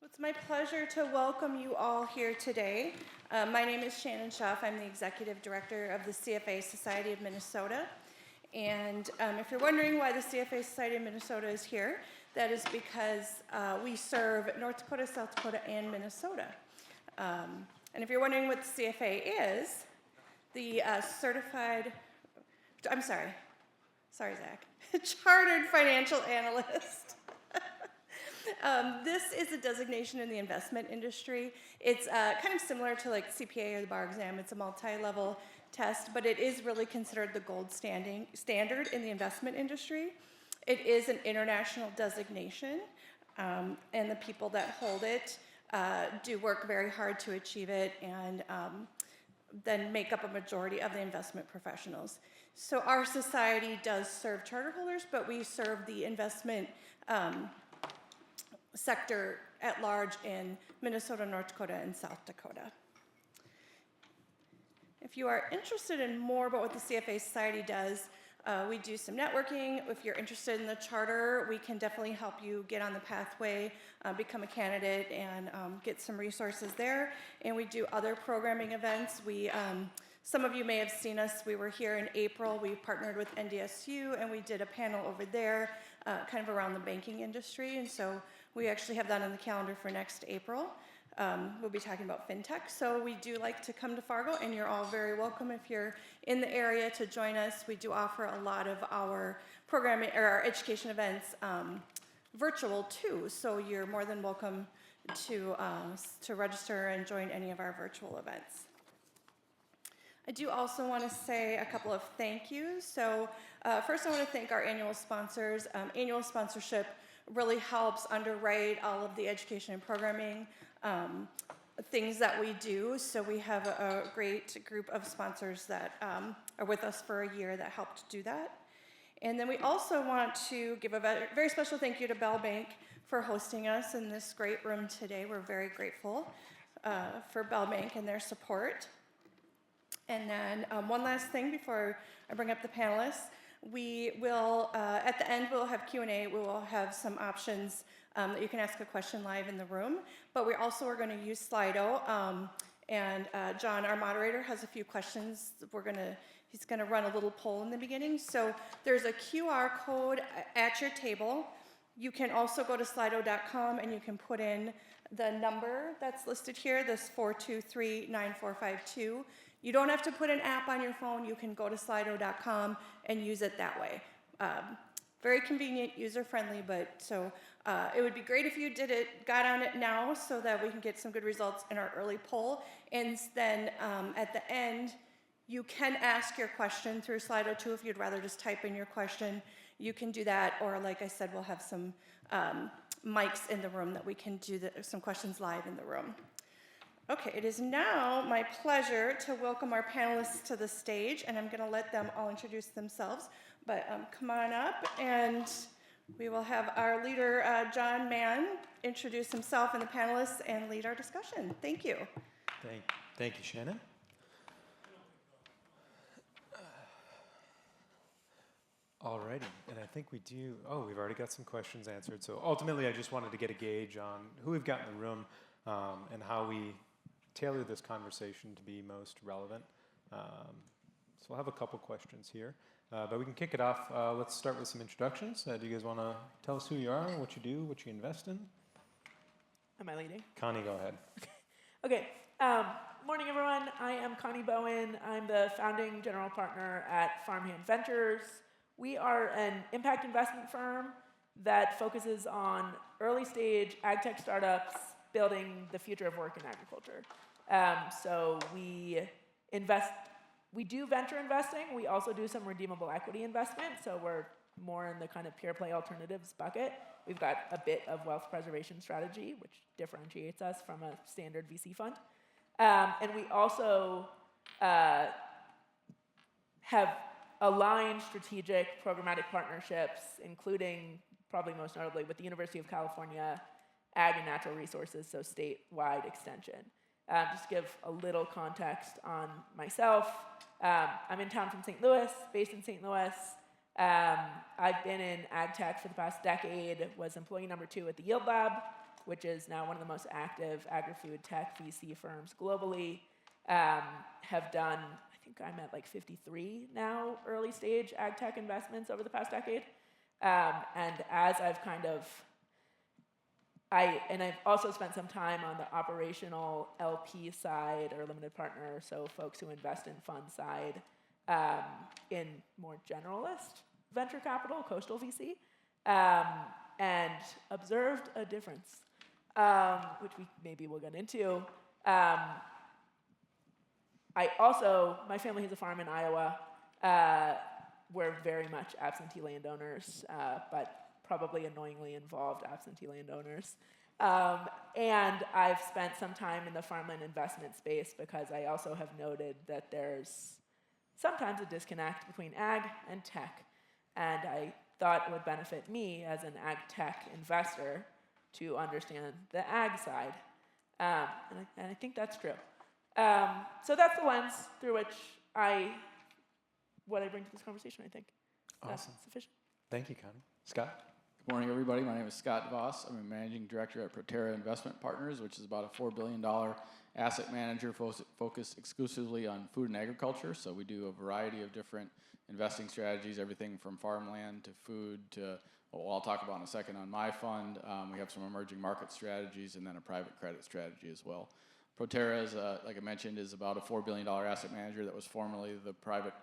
It's my pleasure to welcome you all here today. My name is Shannon Schaff. I'm the Executive Director of the CFA Society of Minnesota. And if you're wondering why the CFA Society of Minnesota is here, that is because we serve North Dakota, South Dakota, and Minnesota. And if you're wondering what the CFA is, the Zach, Chartered Financial Analyst. This is a designation in the investment industry. It's kind of similar to like CPA or the bar exam. It's a multi-level test, but it is really considered the gold standard in the investment industry. It is an international designation, and the people that hold it do work very hard to achieve it and then make up a majority of the investment professionals. So our society does serve charter holders, but we serve the investment sector at large in Minnesota, North Dakota, and South Dakota. If you are interested in more about what the CFA Society does, we do some networking. If you're interested in the charter, we can definitely help you get on the pathway, become a candidate, and get some resources there. And we do other programming events. Some of you may have seen us. We were here in April. We partnered with NDSU, and we did a panel over there kind of around the banking industry. And so we actually have that on the calendar for next April. We'll be talking about fintech. So we do like to come to Fargo, and you're all very welcome if you're in the area to join us. We do offer a lot of our programming or our education events virtual too. So you're more than welcome to register and join any of our virtual events. I do also want to say a couple of thank yous. So first I want to thank our annual sponsors. Annual sponsorship really helps underwrite all of the education and programming things that we do. So we have a great group of sponsors that are with us for a year that helped do that. And then we also want to give a very special thank you to Bell Bank for hosting us in this great room today. We're very grateful for Bell Bank and their support. And then one last thing before I bring up the panelists. We will, at the end, we'll have Q&A. We will have some options that you can ask a question live in the room. But we also are going to use Slido. And John, our moderator, has a few questions. He's going to run a little poll in the beginning. So there's a QR code at your table. You can also go to slido.com and you can put in the number that's listed here, this 423-9452. You don't have to put an app on your phone. You can go to slido.com and use it that way. Very convenient, user-friendly, but so it would be great if you got on it now so that we can get some good results in our early poll. And then at the end, you can ask your question through Slido too. If you'd rather just type in your question, you can do that. Or like I said, we'll have some mics in the room that we can do some questions live in the room. Okay, it is now my pleasure to welcome our panelists to the stage, and I'm going to let them all introduce themselves. But come on up, and we will have our leader, John Mann, introduce himself and the panelists and lead our discussion. Thank you. Thank you, Shannon. Alrighty, and I think we do, we've already got some questions answered. So ultimately, I just wanted to get a gauge on who we've got in the room and how we tailor this conversation to be most relevant. So we'll have a couple questions here, but we can kick it off. Let's start with some introductions. Do you guys want to tell us who you are, what you do, what you invest in? Am I leading? Connie, go ahead. Okay. Morning, everyone. I am Connie Bowen. I'm the founding general partner at Farmhand Ventures. We are an impact investment firm that focuses on early-stage AgTech startups building the future of work in agriculture. So we do venture investing. We also do some redeemable equity investment. So we're more in the kind of pure play alternatives bucket. We've got a bit of wealth preservation strategy, which differentiates us from a standard VC fund. And we also have aligned strategic programmatic partnerships, including probably most notably with the University of California Ag and Natural Resources, so statewide extension. Just to give a little context on myself, I'm in town from St. Louis, based in St. Louis. I've been in AgTech for the past decade, was employee number 2 at the Yield Lab, which is now one of the most active agri-food tech VC firms globally, have done, I think I'm at like 53 now, early stage AgTech investments over the past decade. And as I've I've also spent some time on the operational LP side or limited partner, so folks who invest in fund side, in more generalist venture capital, coastal VC, and observed a difference, which maybe we'll get into. My family has a farm in Iowa. We're very much absentee landowners, but probably annoyingly involved absentee landowners. And I've spent some time in the farmland investment space because I also have noted that there's sometimes a disconnect between ag and tech. And I thought it would benefit me as an ag tech investor to understand the ag side. And I think that's true. So that's the lens through which what I bring to this conversation, I think. Awesome. That's sufficient. Thank you, Connie. Scott? Good morning, everybody. My name is Scott Voss. I'm a managing director at Proterra Investment Partners, which is about a $4 billion asset manager focused exclusively on food and agriculture. So we do a variety of different investing strategies, everything from farmland to food to, well, I'll talk about in a second on my fund. We have some emerging market strategies and then a private credit strategy as well. Proterra, like I mentioned, is about a $4 billion asset manager that was formerly the private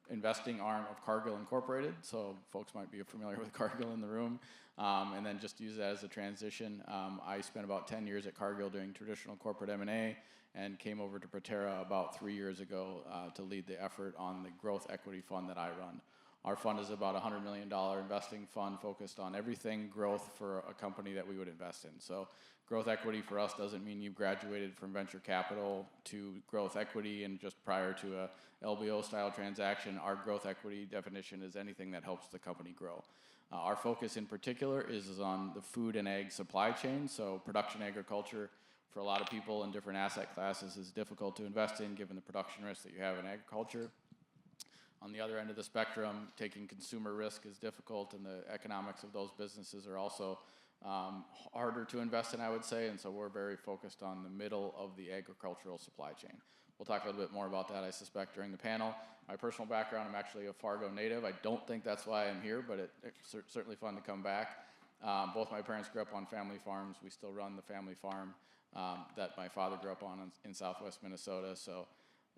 investing arm of Cargill Incorporated, so folks might be familiar with Cargill in the room, and then just use that as a transition. I spent about 10 years at Cargill doing traditional corporate M&A and came over to Proterra about 3 years ago to lead the effort on the growth equity fund that I run. Our fund is about a $100 million investing fund focused on everything growth for a company that we would invest in. So growth equity for us doesn't mean you've graduated from venture capital to growth equity and just prior to a LBO style transaction. Our growth equity definition is anything that helps the company grow. Our focus in particular is on the food and ag supply chain. So production agriculture for a lot of people in different asset classes is difficult to invest in given the production risk that you have in agriculture. On the other end of the spectrum, taking consumer risk is difficult, and the economics of those businesses are also harder to invest in, I would say, and so we're very focused on the middle of the agricultural supply chain. We'll talk a little bit more about that, I suspect, during the panel. My personal background, I'm actually a Fargo native. I don't think that's why I'm here, but it's certainly fun to come back. Both my parents grew up on family farms. We still run the family farm that my father grew up on in southwest Minnesota, so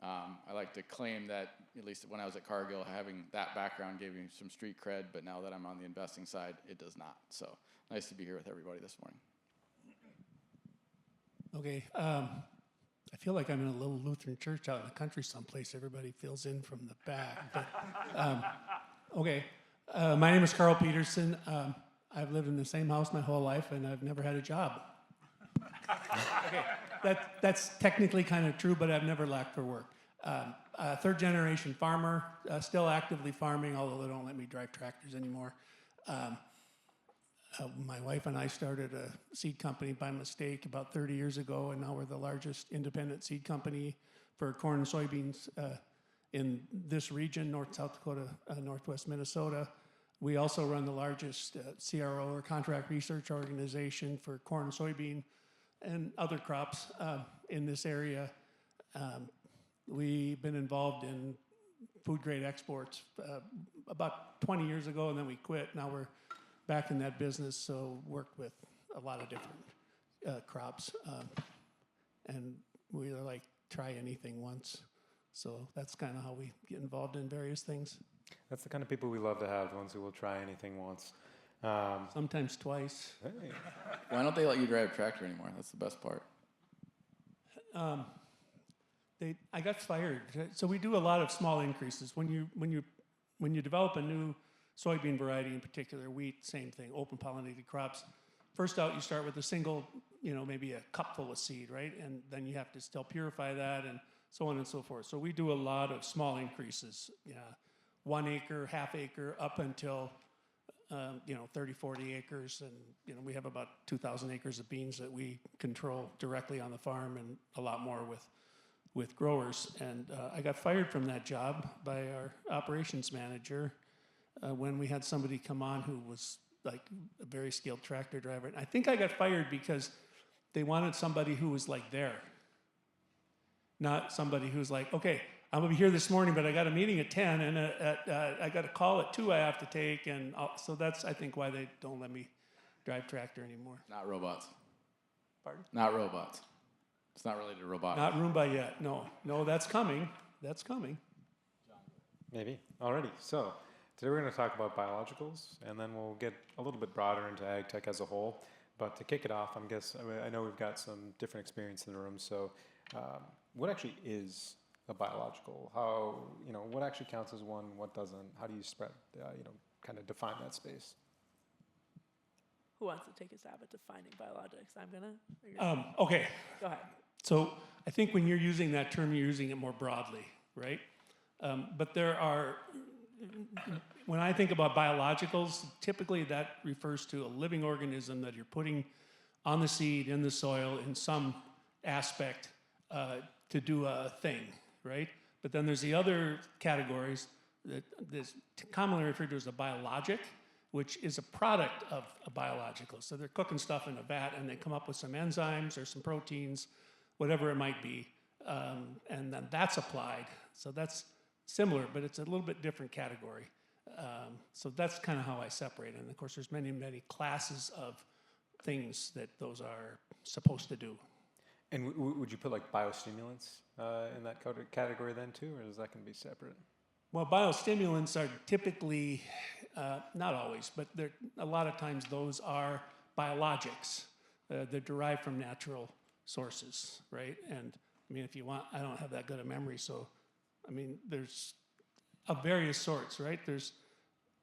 I like to claim that, at least when I was at Cargill, having that background gave me some street cred, but now that I'm on the investing side, it does not. So nice to be here with everybody this morning. Okay, I feel like I'm in a little Lutheran church out in the country someplace. Everybody fills in from the back. But, my name is Carl Peterson. I've lived in the same house my whole life, and I've never had a job. Okay, that's technically kind of true, but I've never lacked for work. Third generation farmer, still actively farming, although they don't let me drive tractors anymore. My wife and I started a seed company by mistake about 30 years ago, and now we're the largest independent seed company for corn and soybeans in this region, North South Dakota, Northwest Minnesota. We also run the largest CRO or contract research organization for corn and soybean and other crops in this area. We've been involved in food grade exports about 20 years ago, and then we quit. Now we're back in that business, so work with a lot of different crops. And we are like, try anything once. So that's kind of how we get involved in various things. That's the kind of people we love to have, the ones who will try anything once. Sometimes twice. Hey. Why don't they let you drive a tractor anymore? That's the best part. I got fired. So we do a lot of small increases. When you develop a new soybean variety, in particular wheat, same thing, open pollinated crops. First out, you start with a single, maybe a cupful of seed, right? And then you have to still purify that and so on and so forth. So we do a lot of small increases, 1 acre, half acre, up until 30, 40 acres. And we have about 2,000 acres of beans that we control directly on the farm, and a lot more with growers. And I got fired from that job by our operations manager when we had somebody come on who was like a very skilled tractor driver. And I think I got fired because they wanted somebody who was like there, not somebody who's like, okay, I'm gonna be here this morning, but I got a meeting at 10 and I got a call at 2 I have to take. And so that's, I think, why they don't let me drive tractor anymore. Not robots. Pardon? Not robots. It's not related to robotics. Not Roomba yet, no. No, that's coming. That's coming. Maybe. Alrighty. So today we're going to talk about biologicals, and then we'll get a little bit broader into ag tech as a whole. But to kick it off, I know we've got some different experience in the room. So, what actually is a biological? How, what actually counts as one? What doesn't? How do you spread? Kind of define that space. Who wants to take a stab at defining biologics? I'm gonna. Okay. Go ahead. So I think when you're using that term, you're using it more broadly, right? But there are, when I think about biologicals, typically that refers to a living organism that you're putting on the seed, in the soil, in some aspect to do a thing, right? But then there's the other categories that is commonly referred to as a biologic, which is a product of a biological. So they're cooking stuff in a vat and they come up with some enzymes or some proteins, whatever it might be, and then that's applied. So that's similar, but it's a little bit different category. So that's kind of how I separate it. And of course, there's many, many classes of things that those are supposed to do. And would you put like biostimulants in that category then too, or is that going to be separate? Well, biostimulants are typically, not always, but a lot of times those are biologics. They're derived from natural sources, right? And I mean, if you want, I don't have that good a memory, so I mean, there's of various sorts, right? There's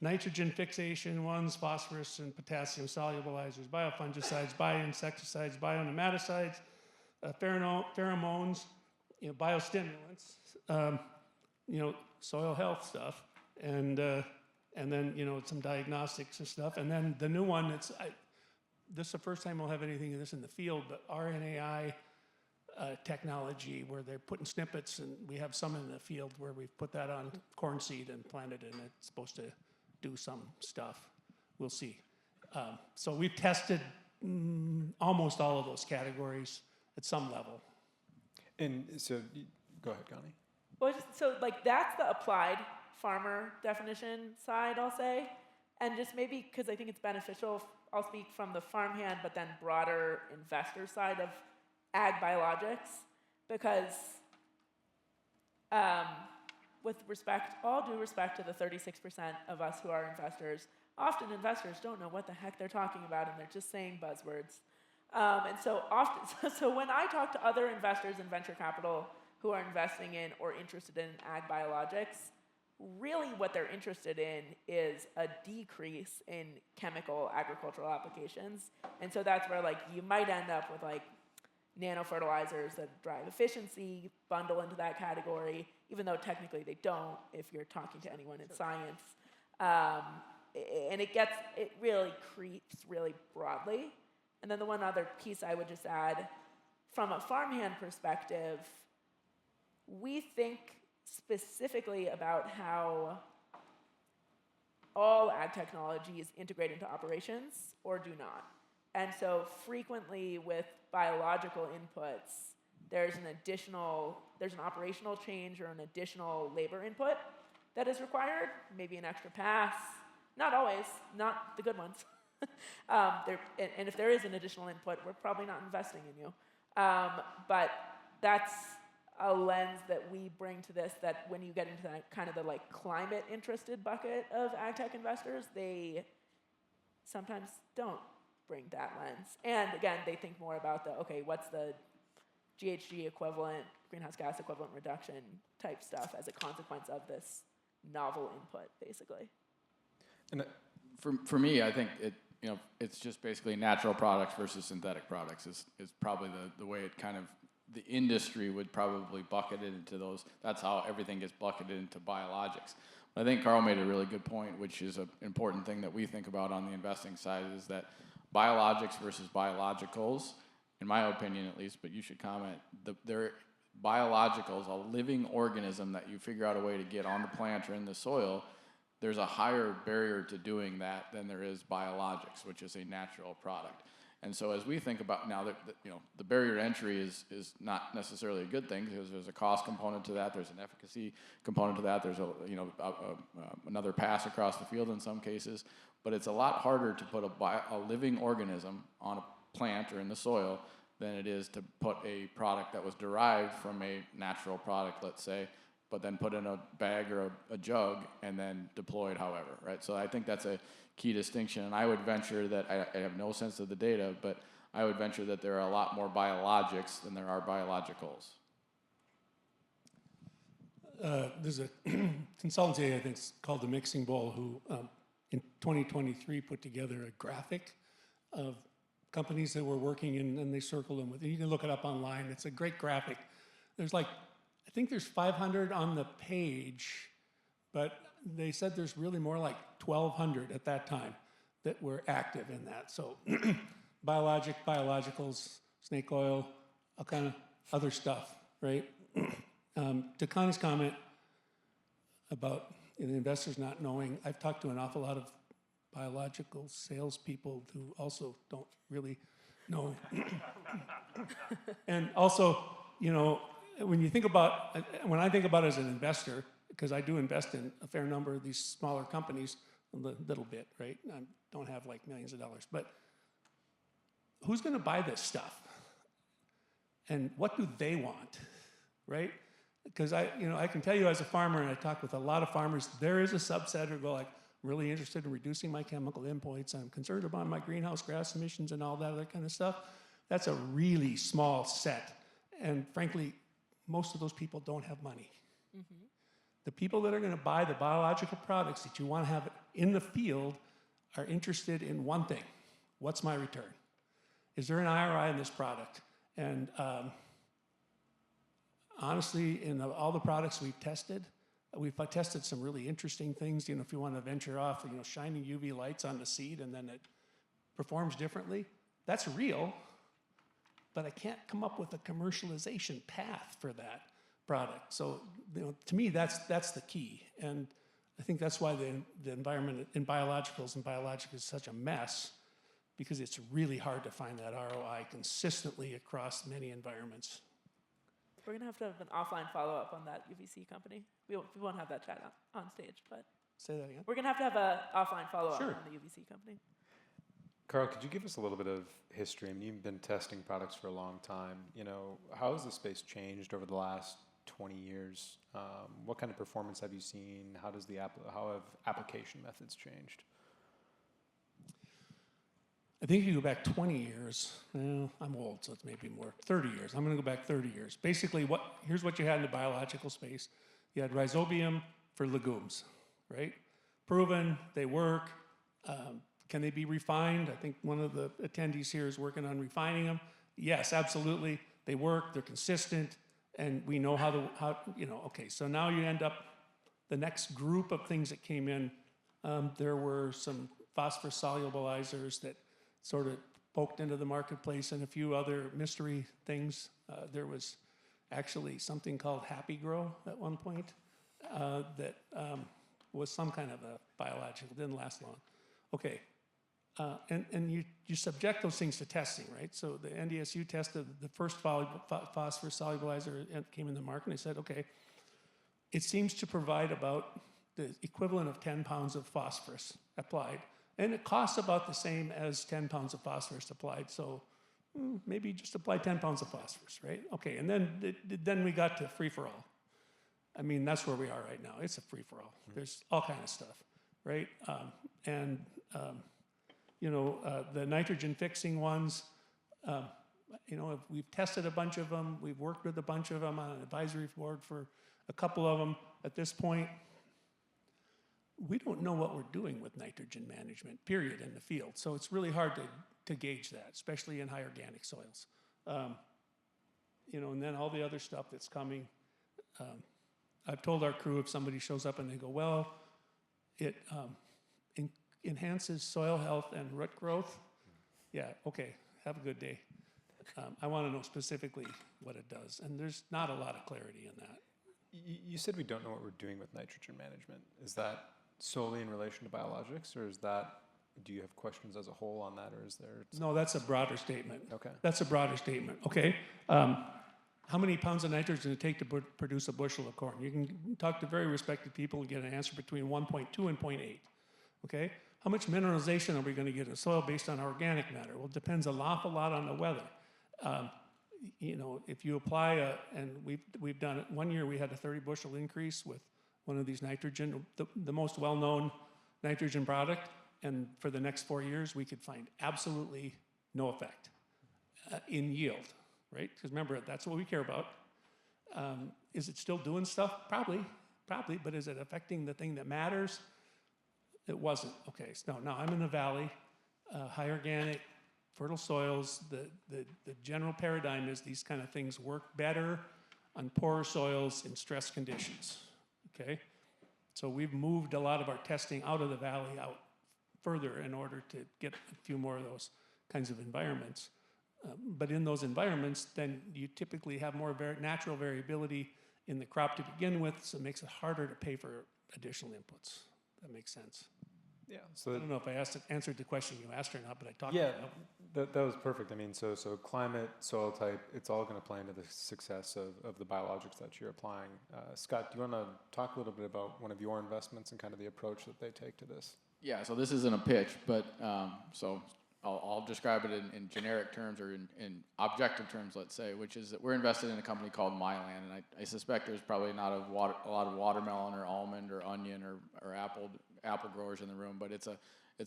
nitrogen fixation ones, phosphorus and potassium solubilizers, biofungicides, bioinsecticides, bionematicides, pheromones, biostimulants, soil health stuff, and then some diagnostics and stuff. And then the new one, this is the first time we'll have anything of this in the field, but RNAi technology where they're putting snippets, and we have some in the field where we've put that on corn seed and planted it, and it's supposed to do some stuff. We'll see. So we've tested almost all of those categories at some level. And so, go ahead, Connie. Well, so that's the applied farmer definition side, I'll say, and just maybe because I think it's beneficial, I'll speak from the farmhand, but then broader investor side of ag biologics, because with all due respect to the 36% of us who are investors, often investors don't know what the heck they're talking about, and they're just saying buzzwords. And so often, so when I talk to other investors in venture capital who are investing in or interested in ag biologics, really what they're interested in is a decrease in chemical agricultural applications. And so that's where you might end up with nanofertilizers that drive efficiency, bundle into that category, even though technically they don't if you're talking to anyone in science. And it really creeps really broadly. And then the one other piece I would just add, from a farmhand perspective, we think specifically about how all ag technologies integrate into operations or do not. And so frequently with biological inputs, there's an operational change or an additional labor input that is required, maybe an extra pass, not always, not the good ones. And if there is an additional input, we're probably not investing in you. But that's a lens that we bring to this, that when you get into that kind of the climate interested bucket of ag tech investors, they sometimes don't bring that lens. And again, they think more about what's the GHG equivalent, greenhouse gas equivalent reduction type stuff as a consequence of this novel input, basically. And for me, I think it's just basically natural products versus synthetic products is probably the way it kind of, the industry would probably bucket it into those. That's how everything gets bucketed into biologics. But I think Carl made a really good point, which is an important thing that we think about on the investing side, is that biologics versus biologicals, in my opinion at least, but you should comment, they're biologicals, a living organism that you figure out a way to get on the plant or in the soil, there's a higher barrier to doing that than there is biologics, which is a natural product. And so as we think about now that, the barrier to entry is not necessarily a good thing, because there's a cost component to that, there's an efficacy component to that, there's another pass across the field in some cases, but it's a lot harder to put a living organism on a plant or in the soil than it is to put a product that was derived from a natural product, let's say, but then put in a bag or a jug and then deployed however, right? So I think that's a key distinction, and I would venture that, I have no sense of the data, but I would venture that there are a lot more biologics than there are biologicals. There's a consultancy, I think it's called The Mixing Bowl, who in 2023 put together a graphic of companies that were working in, and they circled them with, you can look it up online, it's a great graphic. There's I think there's 500 on the page, but they said there's really more like 1,200 at that time that were active in that. So biologicals, snake oil, all kind of other stuff, right? To Connie's comment about the investors not knowing, I've talked to an awful lot of biological salespeople who also don't really know. And also, when I think about it as an investor, because I do invest in a fair number of these smaller companies, a little bit, right? I don't have like millions of dollars, but who's going to buy this stuff? And what do they want, right? Because I can tell you as a farmer, and I talk with a lot of farmers, there is a subset who go like, I'm really interested in reducing my chemical inputs. I'm concerned about my greenhouse gas emissions and all that other kind of stuff. That's a really small set. And frankly, most of those people don't have money. Mm-hmm. The people that are going to buy the biological products that you want to have in the field are interested in one thing. What's my return? Is there an IRI in this product? And honestly, in all the products we've tested some really interesting things. If you want to venture off, shining UV lights on the seed and then it performs differently, that's real. But I can't come up with a commercialization path for that product. So, to me, that's the key. And I think that's why the environment in biologicals and biologics is such a mess, because it's really hard to find that ROI consistently across many environments. We're going to have an offline follow-up on that UVC company. We won't have that chat on stage, but... Say that again? We're going to have an offline follow-up Sure. on the UVC company. Carl, could you give us a little bit of history? I mean, you've been testing products for a long time. How has the space changed over the last 20 years? What kind of performance have you seen? How have application methods changed? I think if you go back 20 years, I'm old, so it's maybe more, 30 years. I'm going to go back 30 years. Basically, here's what you had in the biological space. You had rhizobium for legumes, right? Proven, they work. Can they be refined? I think one of the attendees here is working on refining them. Yes, absolutely. They work, they're consistent, and we know okay, so now you end up, the next group of things that came in, there were some phosphorus solubilizers that sort of poked into the marketplace and a few other mystery things. There was actually something called Happy Grow at one point that was some kind of a biological, didn't last long. Okay, and you subject those things to testing, right? So the NDSU tested the first phosphorus solubilizer and came in the market, and they said, okay, it seems to provide about the equivalent of 10 pounds of phosphorus applied. And it costs about the same as 10 pounds of phosphorus applied. So maybe just apply 10 pounds of phosphorus, right? Okay, and then we got to free-for-all. I mean, that's where we are right now. It's a free-for-all. There's all kind of stuff, right? The nitrogen-fixing ones, we've tested a bunch of them. We've worked with a bunch of them on an advisory board for a couple of them. At this point, we don't know what we're doing with nitrogen management, period, in the field. So it's really hard to gauge that, especially in high organic soils. And then all the other stuff that's coming. I've told our crew, if somebody shows up and they go, well, it enhances soil health and root growth. Yeah, okay, have a good day. I want to know specifically what it does. And there's not a lot of clarity in that. You said we don't know what we're doing with nitrogen management. Is that solely in relation to biologics, or is that, do you have questions as a whole on that, or is there? No, that's a broader statement. Okay. That's a broader statement. Okay. How many pounds of nitrogen does it take to produce a bushel of corn? You can talk to very respected people and get an answer between 1.2 and 0.8. Okay. How much mineralization are we going to get in soil based on organic matter? Well, it depends an awful lot on the weather. You know, if you apply and we've done it. One year we had a 30 bushel increase with one of these nitrogen, the most well-known nitrogen product, and for the next 4 years we could find absolutely no effect in yield, right? Because remember, that's what we care about. Is it still doing stuff? Probably, but is it affecting the thing that matters? It wasn't. Okay, so now I'm in the valley, high organic, fertile soils. The general paradigm is these kind of things work better on poorer soils in stress conditions, okay? So we've moved a lot of our testing out of the valley out further in order to get a few more of those kinds of environments. But in those environments, then you typically have more natural variability in the crop to begin with, so it makes it harder to pay for additional inputs. That makes sense. Yeah. I So don't know if I answered the question you asked or not, but I talked yeah, about it. that was perfect. I mean, so climate, soil type, it's all going to play into the success of the biologics that you're applying. Scott, do you want to talk a little bit about one of your investments and kind of the approach that they take to this? Yeah, so this isn't a pitch, but so I'll describe it in generic terms or in objective terms, let's say, which is that we're invested in a company called Mylan, and I suspect there's probably not a lot of watermelon or almond or onion or apple growers in the room, but it's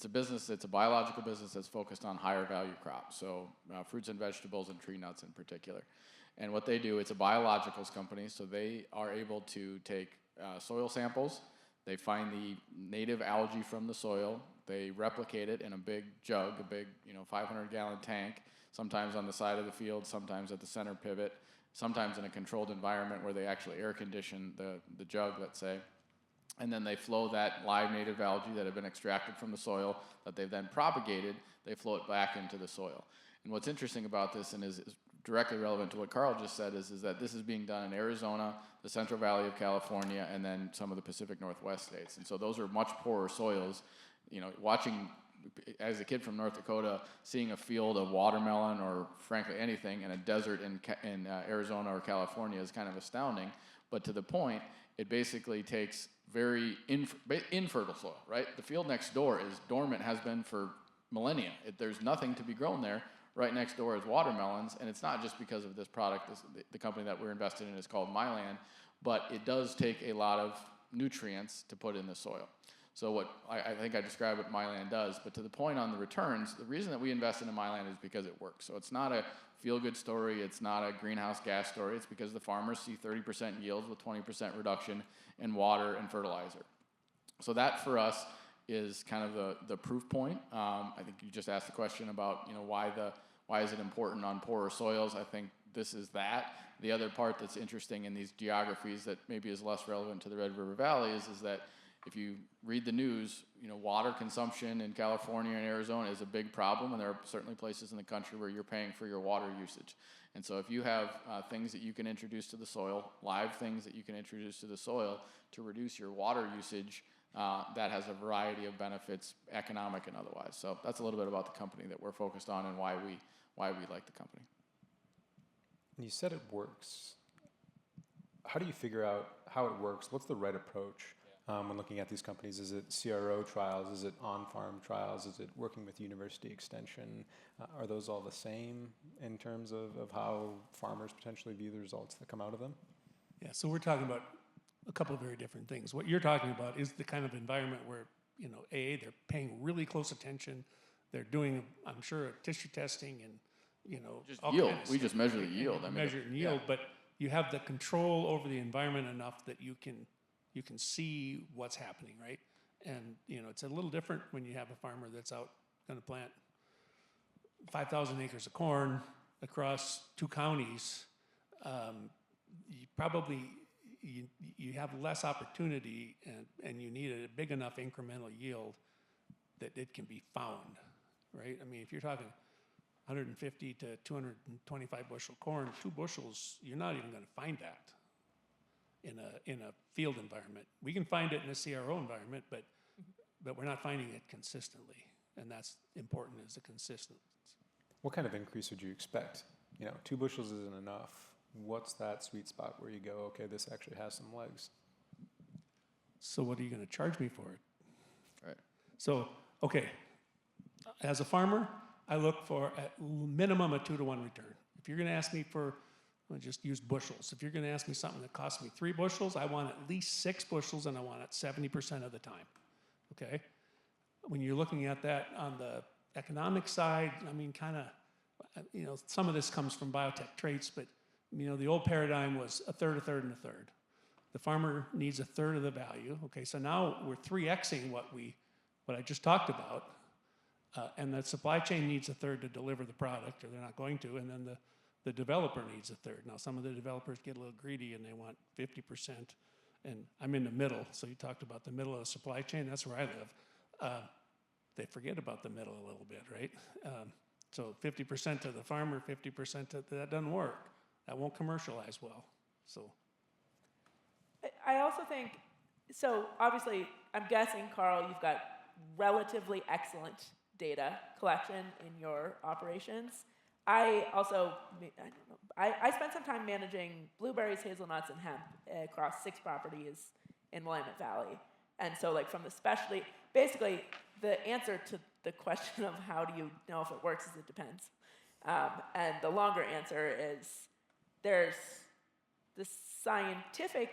a business, it's a biological business that's focused on higher value crops, so fruits and vegetables and tree nuts in particular. And what they do, it's a biologicals company, so they are able to take soil samples. They find the native algae from the soil. They replicate it in a big jug, a big 500-gallon tank, sometimes on the side of the field, sometimes at the center pivot, sometimes in a controlled environment where they actually air condition the jug, let's say. And then they flow that live native algae that have been extracted from the soil that they've then propagated, they flow it back into the soil. And what's interesting about this, and is directly relevant to what Carl just said, is that this is being done in Arizona, the Central Valley of California, and then some of the Pacific Northwest states. And so those are much poorer soils. Watching, as a kid from North Dakota, seeing a field of watermelon or frankly anything in a desert in Arizona or California is kind of astounding. But to the point, it basically takes very infertile soil, right? The field next door is dormant, has been for millennia. There's nothing to be grown there. Right next door is watermelons, and it's not just because of this product. The company that we're invested in is called Mylan, but it does take a lot of nutrients to put in the soil. So what I think I described what Mylan does, but to the point on the returns, the reason that we invested in Mylan is because it works. So it's not a feel-good story, it's not a greenhouse gas story, it's because the farmers see 30% yields with 20% reduction in water and fertilizer. So that for us is kind of the proof point. I think you just asked the question about why is it important on poorer soils. I think this is that. The other part that's interesting in these geographies that maybe is less relevant to the Red River Valley is that if you read the news, water consumption in California and Arizona is a big problem, and there are certainly places in the country where you're paying for your water usage. And so if you have things that you can introduce to the soil, live things that you can introduce to the soil to reduce your water usage, that has a variety of benefits, economic and otherwise. So that's a little bit about the company that we're focused on and why we like the company. You said it works. How do you figure out how it works? What's the right approach when looking at these companies? Is it CRO trials? Is it on-farm trials? Is it working with university extension? Are those all the same in terms of how farmers potentially view the results that come out of them? Yeah, so we're talking about a couple of very different things. What you're talking about is the kind of environment where, they're paying really close attention. They're doing, I'm sure, tissue testing and, Just all yield. kinds of We just measure the and yield. Measure and yield, but you have the control over the environment enough that you can see what's happening, right? And, it's a little different when you have a farmer that's out going to plant 5,000 acres of corn across 2 counties. You probably you have less opportunity, and you need a big enough incremental yield that it can be found, right? I mean, if you're talking 150 to 225 bushel corn, 2 bushels, you're not even going to find that in a field environment. We can find it in a CRO environment, but but we're not finding it consistently, and that's important, is the consistency. What kind of increase would you expect? 2 bushels isn't enough. What's that sweet spot where you go, okay, this actually has some legs? So what are you going to charge me for it? Right. So, okay, as a farmer, I look for at minimum a 2-to-1 return. If you're going to ask me for, I'll just use bushels. If you're going to ask me something that costs me 3 bushels, I want at least 6 bushels, and I want it 70% of the time. Okay? When you're looking at that on the economic side, I mean, kind of, some of this comes from biotech traits, but the old paradigm was a third, a third, and a third. The farmer needs a third of the value. Okay, so now we're 3xing what I just talked about, and the supply chain needs a third to deliver the product, or they're not going to, and then the developer needs a third. Now, some of the developers get a little greedy and they want 50%, and I'm in the middle. So you talked about the middle of the supply chain. That's where I live. They forget about the middle a little bit, right? So 50% to the farmer, 50% to that doesn't work. That won't commercialize well. So. I also think, so obviously, I'm guessing, Carl, you've got relatively excellent data collection in your operations. I also, I spent some time managing blueberries, hazelnuts, and hemp across 6 properties in Willamette Valley. And so from the specialty, basically, the answer to the question of how do you know if it works is it depends. And the longer answer is there's the scientific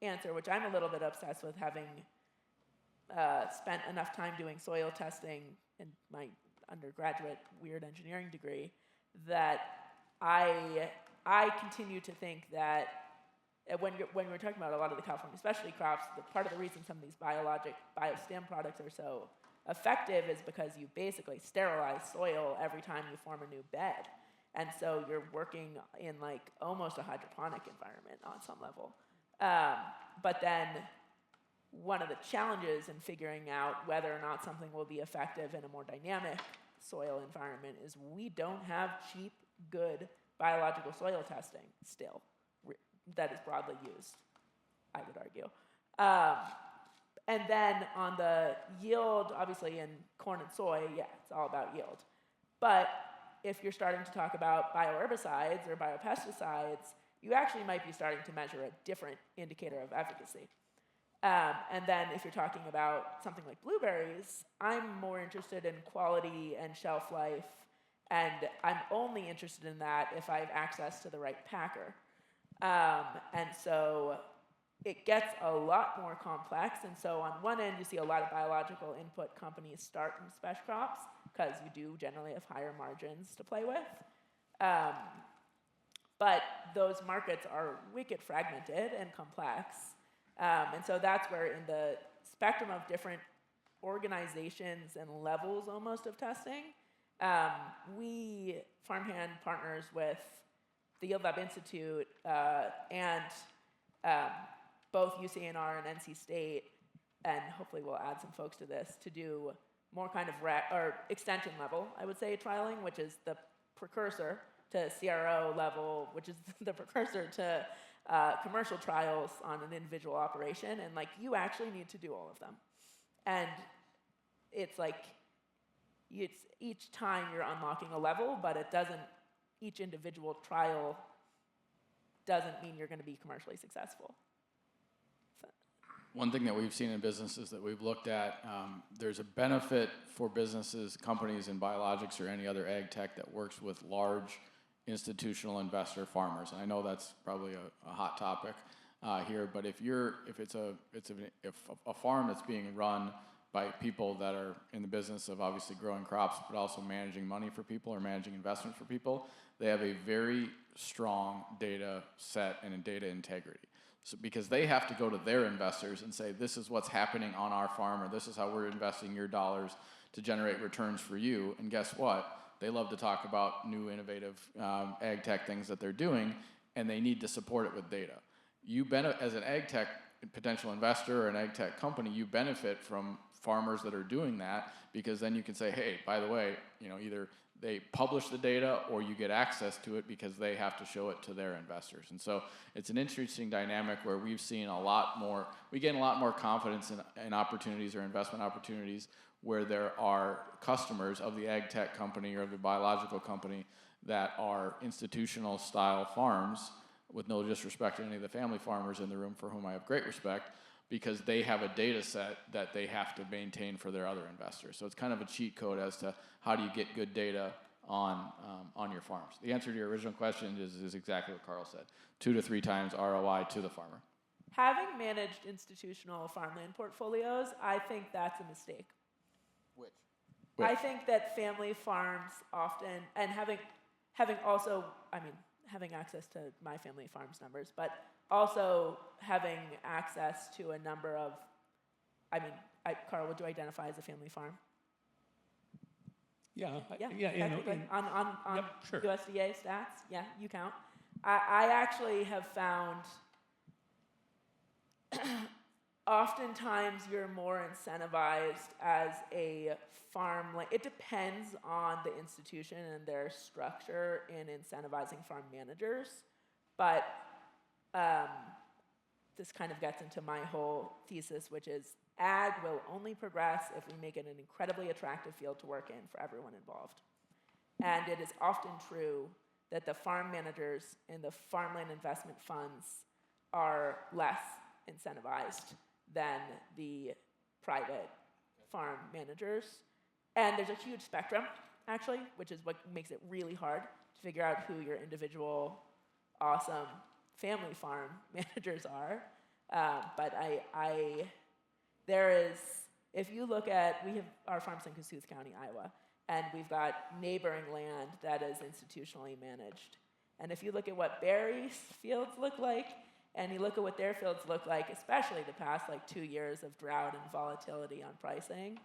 answer, which I'm a little bit obsessed with, having spent enough time doing soil testing in my undergraduate weird engineering degree, that I continue to think that when we're talking about a lot of the California specialty crops, part of the reason some of these biostim products are so effective is because you basically sterilize soil every time you form a new bed. And so you're working in almost a hydroponic environment on some level. But then one of the challenges in figuring out whether or not something will be effective in a more dynamic soil environment is we don't have cheap, good biological soil testing still that is broadly used, I would argue. And then on the yield, obviously in corn and soy, yeah, it's all about yield. But if you're starting to talk about bioherbicides or biopesticides, you actually might be starting to measure a different indicator of efficacy. And then if you're talking about something like blueberries, I'm more interested in quality and shelf life, and I'm only interested in that if I have access to the right packer. And so it gets a lot more complex, and so on one end you see a lot of biological input companies start in special crops, because you do generally have higher margins to play with. But those markets are wicked fragmented and complex. And so that's where in the spectrum of different organizations and levels almost of testing, we, Farmhand, partners with the Yield Lab Institute and both UCNR and NC State, and hopefully we'll add some folks to this, to do more kind of extension level, I would say, trialing, which is the precursor to CRO level, which is the precursor to commercial trials on an individual operation, and you actually need to do all of them. And it's each time you're unlocking a level, but it doesn't, each individual trial doesn't mean you're going to be commercially successful. One thing that we've seen in businesses that we've looked at, there's a benefit for businesses, companies in biologics or any other ag tech that works with large institutional investor farmers. And I know that's probably a hot topic here, but if a farm that's being run by people that are in the business of obviously growing crops, but also managing money for people or managing investment for people, they have a very strong data set and a data integrity. So because they have to go to their investors and say, this is what's happening on our farm, or this is how we're investing your dollars to generate returns for you. And guess what? They love to talk about new innovative ag tech things that they're doing, and they need to support it with data. You benefit as an ag tech potential investor or an ag tech company, you benefit from farmers that are doing that, because then you can say, hey, by the way, either they publish the data or you get access to it because they have to show it to their investors. And so it's an interesting dynamic where we gain a lot more confidence in opportunities or investment opportunities where there are customers of the ag tech company or the biological company that are institutional style farms, with no disrespect to any of the family farmers in the room for whom I have great respect, because they have a data set that they have to maintain for their other investors. So it's kind of a cheat code as to how do you get good data on your farms. The answer to your original question is exactly what Carl said, 2 to 3 times ROI to the farmer. Having managed institutional farmland portfolios, I think that's a mistake. Which? I think that family farms often, and having also, having access to my family farms numbers, but also having access to a number of, Carl, would you identify as a family farm? Yeah, Technically, on yep, sure. USDA stats, yeah, you count. I actually have found oftentimes you're more incentivized as a farmland. It depends on the institution and their structure in incentivizing farm managers, but this kind of gets into my whole thesis, which is ag will only progress if we make it an incredibly attractive field to work in for everyone involved. And it is often true that the farm managers in the farmland investment funds are less incentivized than the private farm managers. And there's a huge spectrum, actually, which is what makes it really hard to figure out who your individual awesome family farm managers are. But there is, if you look at, we have our farms in Kossuth County, Iowa, and we've got neighboring land that is institutionally managed. And if you look at what Barry's fields look like, and you look at what their fields look like, especially the past 2 years of drought and volatility on pricing,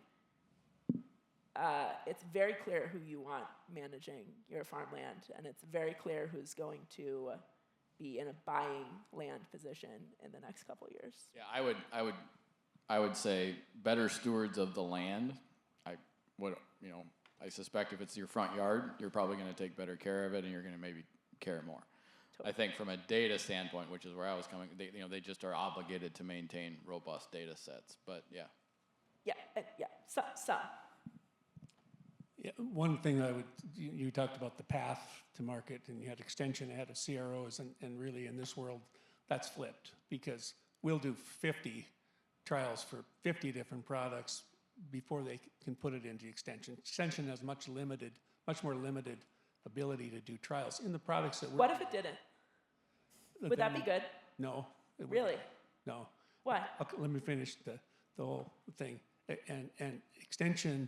it's very clear who you want managing your farmland, and it's very clear who's going to be in a buying land position in the next couple of years. Yeah, I would say better stewards of the land. I suspect if it's your front yard, you're probably going to take better care of it, and you're going to maybe care more. Totally. I think from a data standpoint, which is where I was coming, they just are obligated to maintain robust data sets. But yeah. Yeah. Some. Yeah, one thing you talked about the path to market, and you had extension ahead of CROs, and really in this world, that's flipped, because we'll do 50 trials for 50 different products before they can put it into extension. Extension has much more limited ability to do trials in the products that we're... What if it didn't? Would that be good? No. Really? No. Why? Okay, let me finish the whole thing. And extension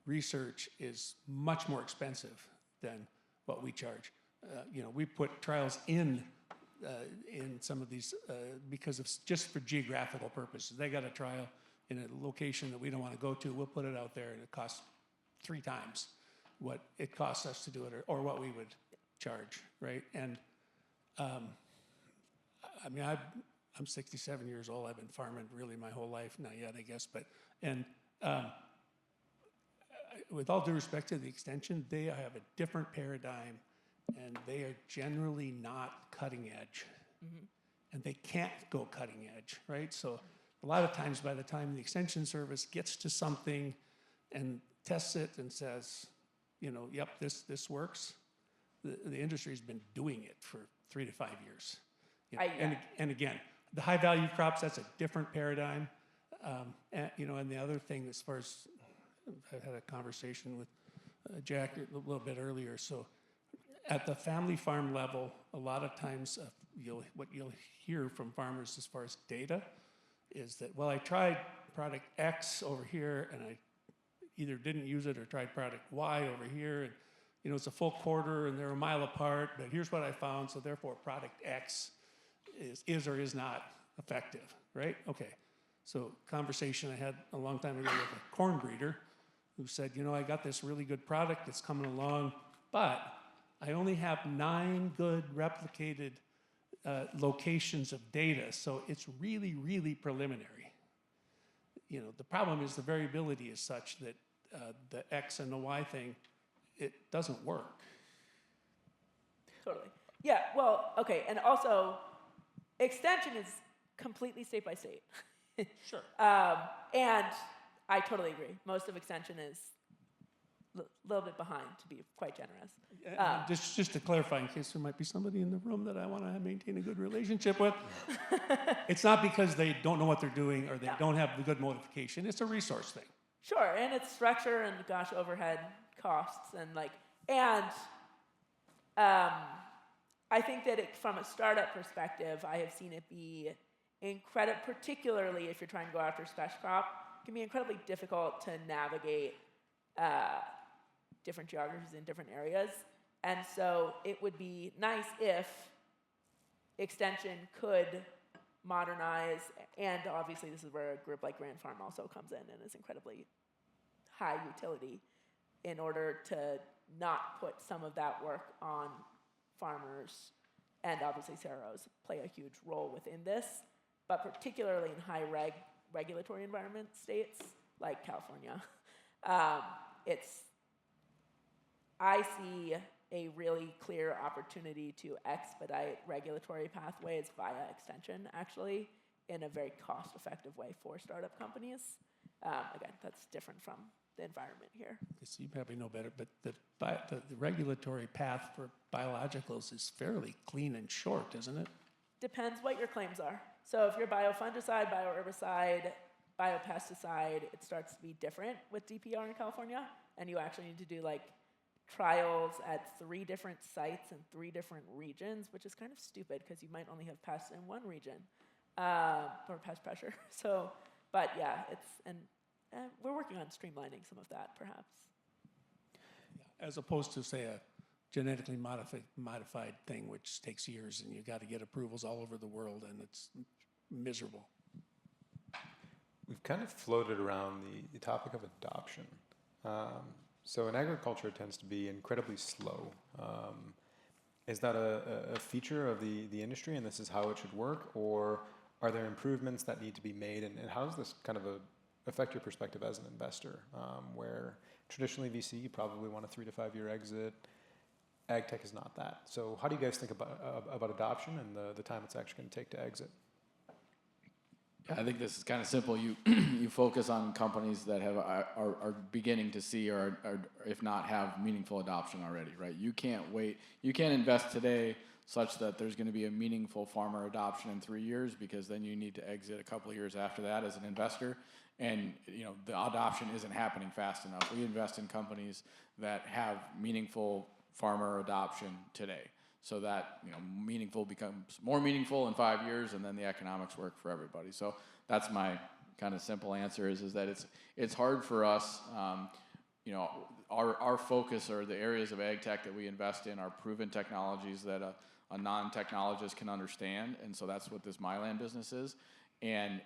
research is much more expensive than what we charge. We put trials in some of these because of just for geographical purposes. They got a trial in a location that we don't want to go to. We'll put it out there, and it costs 3 times what it costs us to do it, or what we would charge, right? And I'm 67 years old. I've been farming really my whole life, not yet, I guess, but with all due respect to the extension, they have a different paradigm, and they are generally not cutting edge. Mm-hmm. And they can't go cutting edge, right? So a lot of times by the time the extension service gets to something and tests it and says, yep, this works, the industry's been doing it for 3 to 5 years. And again, the high value crops, that's a different paradigm. And the other thing, as far as I had a conversation with Jack a little bit earlier. So at the family farm level, a lot of times what you'll hear from farmers as far as data is that, well, I tried product X over here, and I either didn't use it or tried product Y over here, and it's a full quarter and they're a mile apart, but here's what I found, so therefore product X is or is not effective, right? Okay. So conversation I had a long time ago with a corn breeder who said, I got this really good product that's coming along, but I only have 9 good replicated locations of data, so it's really, really preliminary. the problem is the variability is such that the X and the Y thing, it doesn't work. Totally. Yeah, well, okay, and also, extension is completely state by state. Sure. And I totally agree. Most of extension is a little bit behind, to be quite generous. Just to clarify, in case there might be somebody in the room that I want to maintain a good relationship with, it's not because they don't know what they're doing or they don't have the good motivation. It's a resource thing. Sure, and it's structure and gosh, overhead costs I think that from a startup perspective, I have seen it be particularly if you're trying to go after special crop, it can be incredibly difficult to navigate different geographies in different areas. And so it would be nice if extension could modernize, and obviously this is where a group like Grand Farm also comes in and is incredibly high utility in order to not put some of that work on farmers, and obviously CROs play a huge role within this, but particularly in high regulatory environment states like California. I see a really clear opportunity to expedite regulatory pathways via extension, actually, in a very cost-effective way for startup companies. Again, that's different from the environment here. So you probably know better, but the regulatory path for biologicals is fairly clean and short, isn't it? Depends what your claims are. So if you're biofungicide, bioherbicide, biopesticide, it starts to be different with DPR in California, and you actually need to do trials at 3 different sites in 3 different regions, which is kind of stupid because you might only have pests in one region, or pest pressure. So, but yeah, we're working on streamlining some of that, perhaps. Yeah, as opposed to, say, a genetically modified thing, which takes years, and you got to get approvals all over the world, and it's miserable. We've kind of floated around the topic of adoption. So in agriculture, it tends to be incredibly slow. Is that a feature of the industry, and this is how it should work, or are there improvements that need to be made, and how does this kind of affect your perspective as an investor, where traditionally VC, you probably want a 3 to 5 year exit. AgTech is not that. So how do you guys think about adoption and the time it's actually going to take to exit? I think this is kind of simple. You you focus on companies that are beginning to see or if not have meaningful adoption already, right? You can't wait. You can't invest today such that there's going to be a meaningful farmer adoption in 3 years, because then you need to exit a couple of years after that as an investor, and the adoption isn't happening fast enough. We invest in companies that have meaningful farmer adoption today, so that meaningful becomes more meaningful in 5 years, and then the economics work for everybody. So that's my kind of simple answer is that it's hard for us. Our focus, or the areas of AgTech that we invest in, are proven technologies that a non-technologist can understand, and so that's what this Mylan business is. And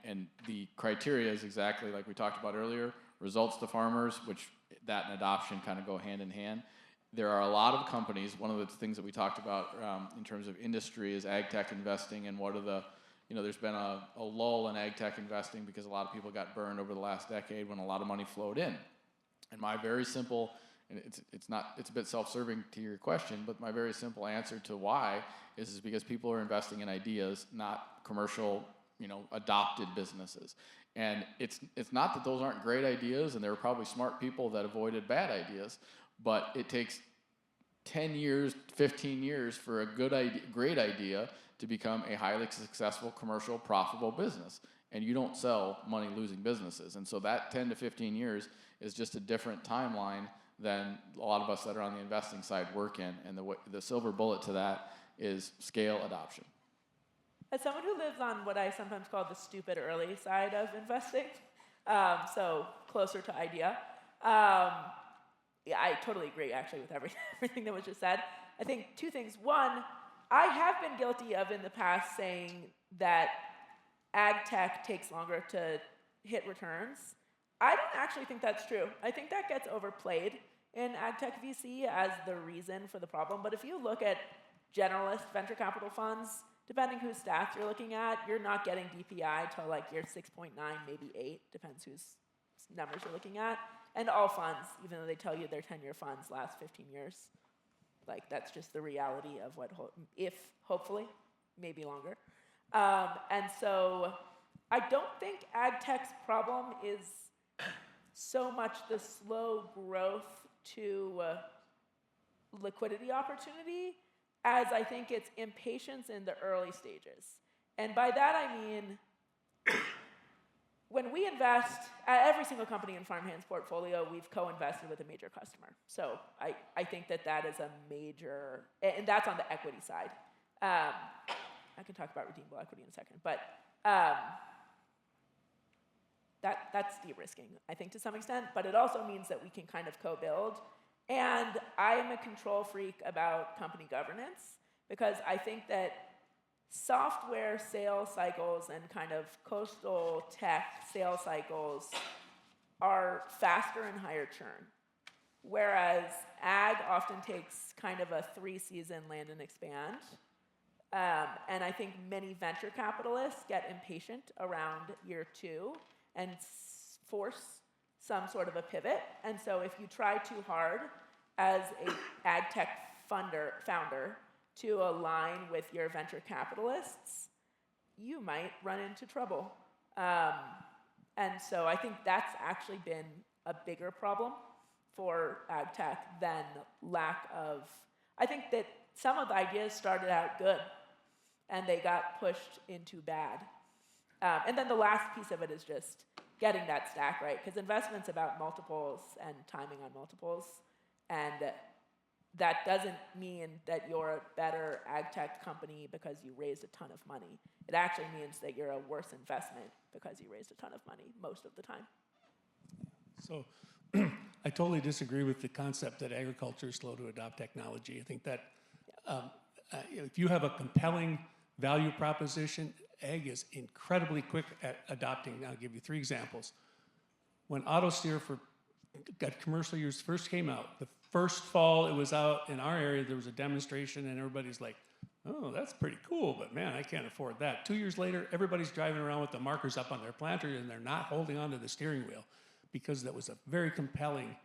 the criteria is exactly like we talked about earlier: results to farmers, which that and adoption kind of go hand in hand. There are a lot of companies. One of the things that we talked about in terms of industry is AgTech investing, and what are the, there's been a lull in AgTech investing because a lot of people got burned over the last decade when a lot of money flowed in. And my very simple, and it's a bit self-serving to your question, but my very simple answer to why is because people are investing in ideas, not commercial, adopted businesses. And it's not that those aren't great ideas, and there were probably smart people that avoided bad ideas, but it takes 10 years, 15 years for a great idea to become a highly successful, commercial, profitable business. And you don't sell money-losing businesses. And so that 10 to 15 years is just a different timeline than a lot of us that are on the investing side work in. And the silver bullet to that is scale adoption. As someone who lives on what I sometimes call the stupid early side of investing, so closer to idea, yeah, I totally agree, actually, with everything that was just said. I think 2 things. One, I have been guilty of in the past saying that AgTech takes longer to hit returns. I don't actually think that's true. I think that gets overplayed in AgTech VC as the reason for the problem. But if you look at generalist venture capital funds, depending whose stats you're looking at, you're not getting DPI till like year 6.9, maybe 8, depends whose numbers you're looking at. And all funds, even though they tell you their 10-year funds last 15 years. Like, that's just the reality of what, if, hopefully, maybe longer. And so I don't think AgTech's problem is so much the slow growth to liquidity opportunity as I think it's impatience in the early stages. And by that I mean, when we invest, every single company in Farmhand's portfolio, we've co-invested with a major customer. So I think that is a major, and that's on the equity side. I can talk about redeemable equity in a second, but that's de-risking, I think, to some extent, but it also means that we can kind of co-build. And I am a control freak about company governance, because I think that software sales cycles and kind of coastal tech sales cycles are faster and higher churn, whereas ag often takes kind of a 3-season land and expand. And I think many venture capitalists get impatient around year 2 and force some sort of a pivot. And so if you try too hard as a AgTech founder to align with your venture capitalists, you might run into trouble. And so I think that's actually been a bigger problem for AgTech than lack of, I think that some of the ideas started out good and they got pushed into bad. And then the last piece of it is just getting that stack right, because investment's about multiples and timing on multiples, and that doesn't mean that you're a better AgTech company because you raised a ton of money. It actually means that you're a worse investment because you raised a ton of money most of the time. So I totally disagree with the concept that agriculture is slow to adopt technology. I think that if you have a compelling value proposition, ag is incredibly quick at adopting. I'll give you 3 examples. When auto steer got commercial use first came out, the first fall it was out in our area, there was a demonstration and everybody's like, oh, that's pretty cool, but man, I can't afford that. 2 years later, everybody's driving around with the markers up on their planter and they're not holding onto the steering wheel because that was a very compelling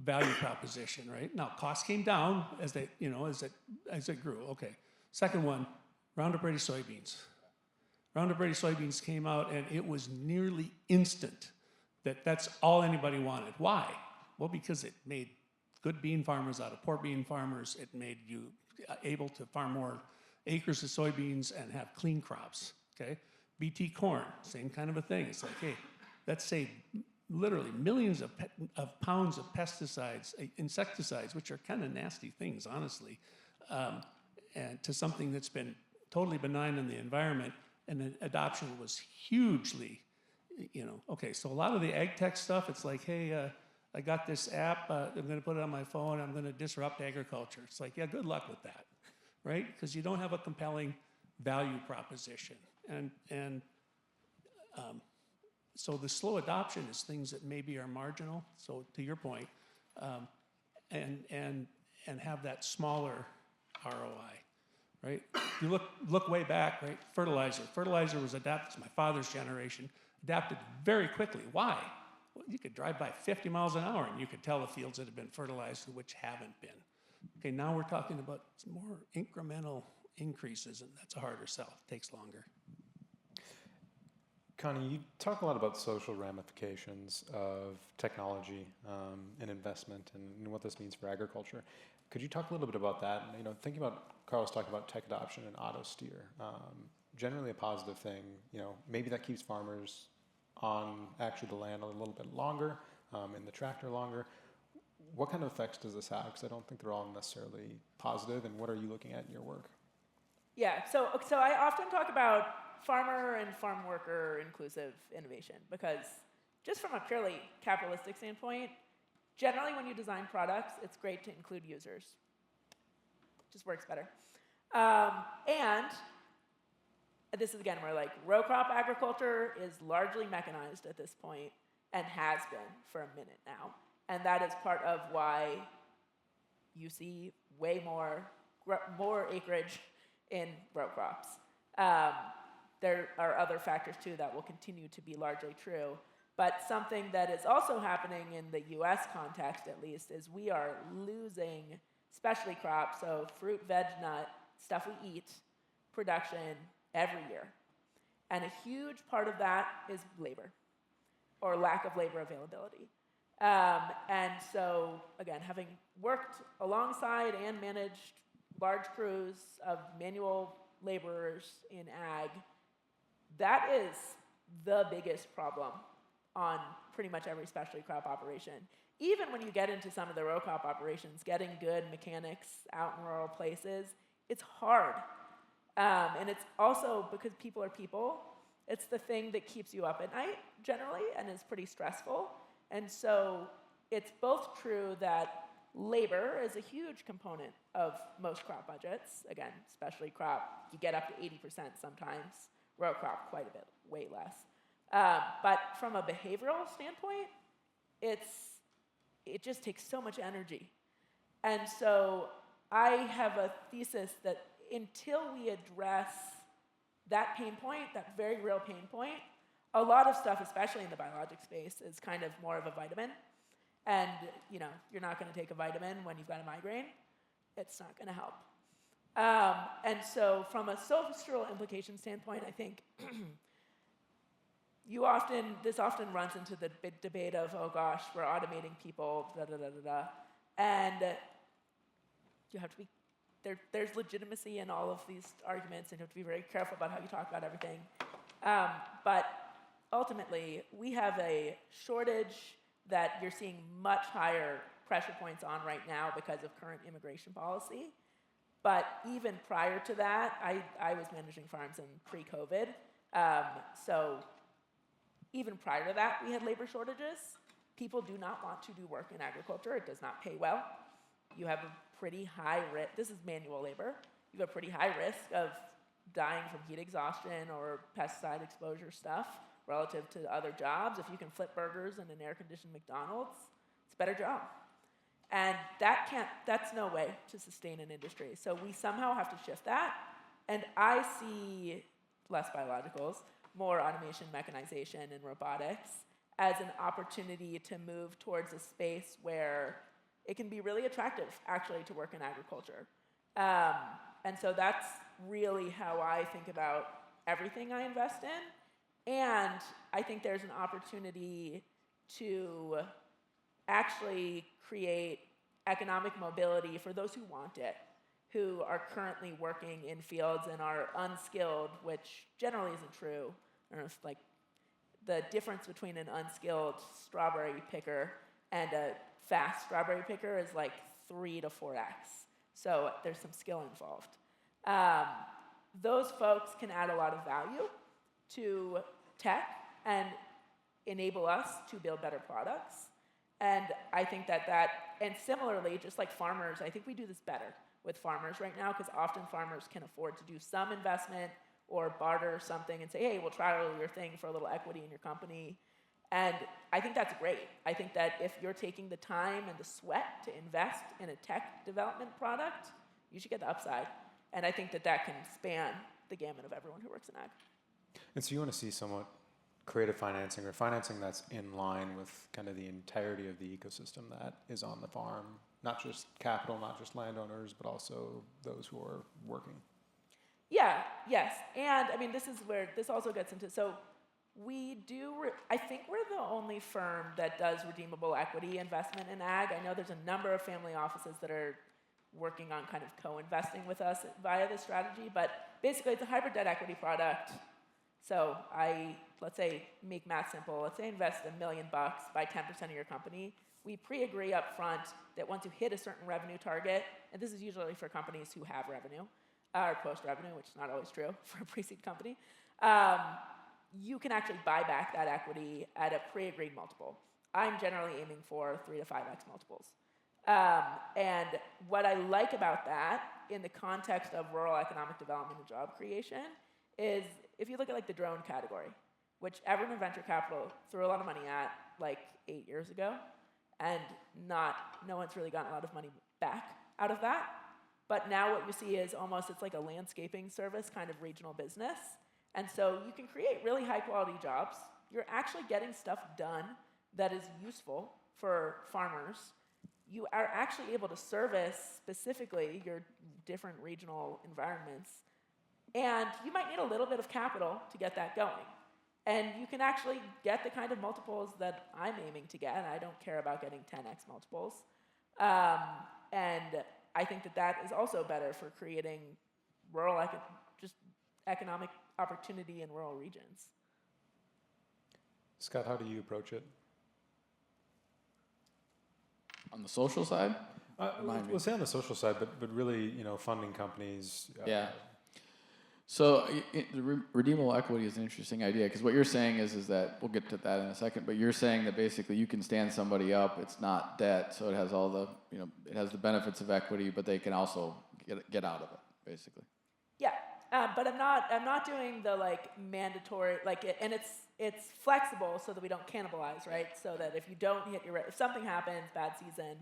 value proposition, right? Now, costs came down as it grew. Okay. Second one, Roundup Ready soybeans. Roundup Ready soybeans came out and it was nearly instant that's all anybody wanted. Why? Well, because it made good bean farmers out of poor bean farmers. It made you able to farm more acres of soybeans and have clean crops, okay? BT corn, same kind of a thing. It's like, hey, let's say literally millions of pounds of pesticides, insecticides, which are kind of nasty things, honestly, and to something that's been totally benign in the environment, and the adoption was hugely, okay, so a lot of the ag tech stuff, it's like, hey, I got this app, I'm going to put it on my phone, I'm going to disrupt agriculture. It's like, yeah, good luck with that, right? Because you don't have a compelling value proposition. And so the slow adoption is things that maybe are marginal, so to your point, and have that smaller ROI. Right? You look way back, right? Fertilizer. Fertilizer was adapted, it's my father's generation, adapted very quickly. Why? Well, you could drive by 50 miles an hour and you could tell the fields that have been fertilized and which haven't been. Okay, now we're talking about more incremental increases, and that's a harder sell. It takes longer. Connie, you talk a lot about social ramifications of technology and investment and what this means for agriculture. Could you talk a little bit about that? Thinking about Carl's talking about tech adoption and auto steer, generally a positive thing. Maybe that keeps farmers on actually the land a little bit longer, in the tractor longer. What kind of effects does this have? Because I don't think they're all necessarily positive. And what are you looking at in your work? Yeah, so I often talk about farmer and farm worker inclusive innovation, because just from a purely capitalistic standpoint, generally when you design products, it's great to include users. It just works better. And this is again where like row crop agriculture is largely mechanized at this point and has been for a minute now. And that is part of why you see way more acreage in row crops. Um, there are other factors too that will continue to be largely true. But something that is also happening in the US context, at least, is we are losing specialty crops, so fruit, veg, nut, stuff we eat, production every year. And a huge part of that is labor, or lack of labor availability. And so, again, having worked alongside and managed large crews of manual laborers in ag, that is the biggest problem on pretty much every specialty crop operation. Even when you get into some of the row crop operations, getting good mechanics out in rural places, it's hard. And it's also, because people are people, it's the thing that keeps you up at night, generally, and is pretty stressful. And so it's both true that labor is a huge component of most crop budgets. Again, specialty crop, you get up to 80% sometimes. Row crop, quite a bit, way less. But from a behavioral standpoint, it just takes so much energy. And so I have a thesis that until we address that pain point, that very real pain point, a lot of stuff, especially in the biologic space, is kind of more of a vitamin. And you're not going to take a vitamin when you've got a migraine. It's not going to help. And so from a social implication standpoint, I think this often runs into the big debate of, oh gosh, we're automating people, da-da-da-da-da. And you have to be, there's legitimacy in all of these arguments, and you have to be very careful about how you talk about everything. But ultimately, we have a shortage that you're seeing much higher pressure points on right now because of current immigration policy. But even prior to that, I was managing farms in pre-COVID. So even prior to that, we had labor shortages. People do not want to do work in agriculture. It does not pay well. You have a pretty high risk. This is manual labor. You have a pretty high risk of dying from heat exhaustion or pesticide exposure stuff relative to other jobs. If you can flip burgers in an air-conditioned McDonald's, it's a better job. And that's no way to sustain an industry. So we somehow have to shift that. And I see less biologicals, more automation, mechanization, and robotics as an opportunity to move towards a space where it can be really attractive, actually, to work in agriculture. And so that's really how I think about everything I invest in. And I think there's an opportunity to actually create economic mobility for those who want it, who are currently working in fields and are unskilled, which generally isn't true. I don't know if, like, the difference between an unskilled strawberry picker and a fast strawberry picker is like 3 to 4x. So there's some skill involved. Those folks can add a lot of value to tech and enable us to build better products. And I think and similarly, just like farmers, I think we do this better with farmers right now, because often farmers can afford to do some investment or barter something and say, hey, we'll trial your thing for a little equity in your company. And I think that's great. I think that if you're taking the time and the sweat to invest in a tech development product, you should get the upside. And I think that can span the gamut of everyone who works in ag. And so you want to see somewhat creative financing, or financing that's in line with kind of the entirety of the ecosystem that is on the farm, not just capital, not just landowners, but also those who are working. Yeah, yes. And I mean, this is where this also gets into, so we do, I think we're the only firm that does redeemable equity investment in ag. I know there's a number of family offices that are working on kind of co-investing with us via this strategy, but basically it's a hybrid debt equity product. So let's say, make math simple, let's say I invest $1 million, buy 10% of your company. We pre-agree up front that once you hit a certain revenue target, and this is usually for companies who have revenue, or post-revenue, which is not always true for a pre-seed company, you can actually buy back that equity at a pre-agreed multiple. I'm generally aiming for 3 to 5x multiples. And what I like about that in the context of rural economic development and job creation is, if you look at like the drone category, which everyone in venture capital threw a lot of money at like 8 years ago, and no one's really gotten a lot of money back out of that. But now what you see is almost, it's like a landscaping service kind of regional business. And so you can create really high quality jobs. You're actually getting stuff done that is useful for farmers. You are actually able to service specifically your different regional environments. And you might need a little bit of capital to get that going. And you can actually get the kind of multiples that I'm aiming to get. I don't care about getting 10x multiples. And I think that that is also better for creating rural, just economic opportunity in rural regions. Scott, how do you approach it? On the social side? We'll say on the social side, but really, funding companies. Yeah. So the redeemable equity is an interesting idea, because what you're saying is that, we'll get to that in a second, but you're saying that basically you can stand somebody up, it's not debt, so it has all the, it has the benefits of equity, but they can also get out of it, basically. Yeah, but I'm not doing the mandatory, and it's flexible so that we don't cannibalize, right? So that if you don't hit if something happens, bad season,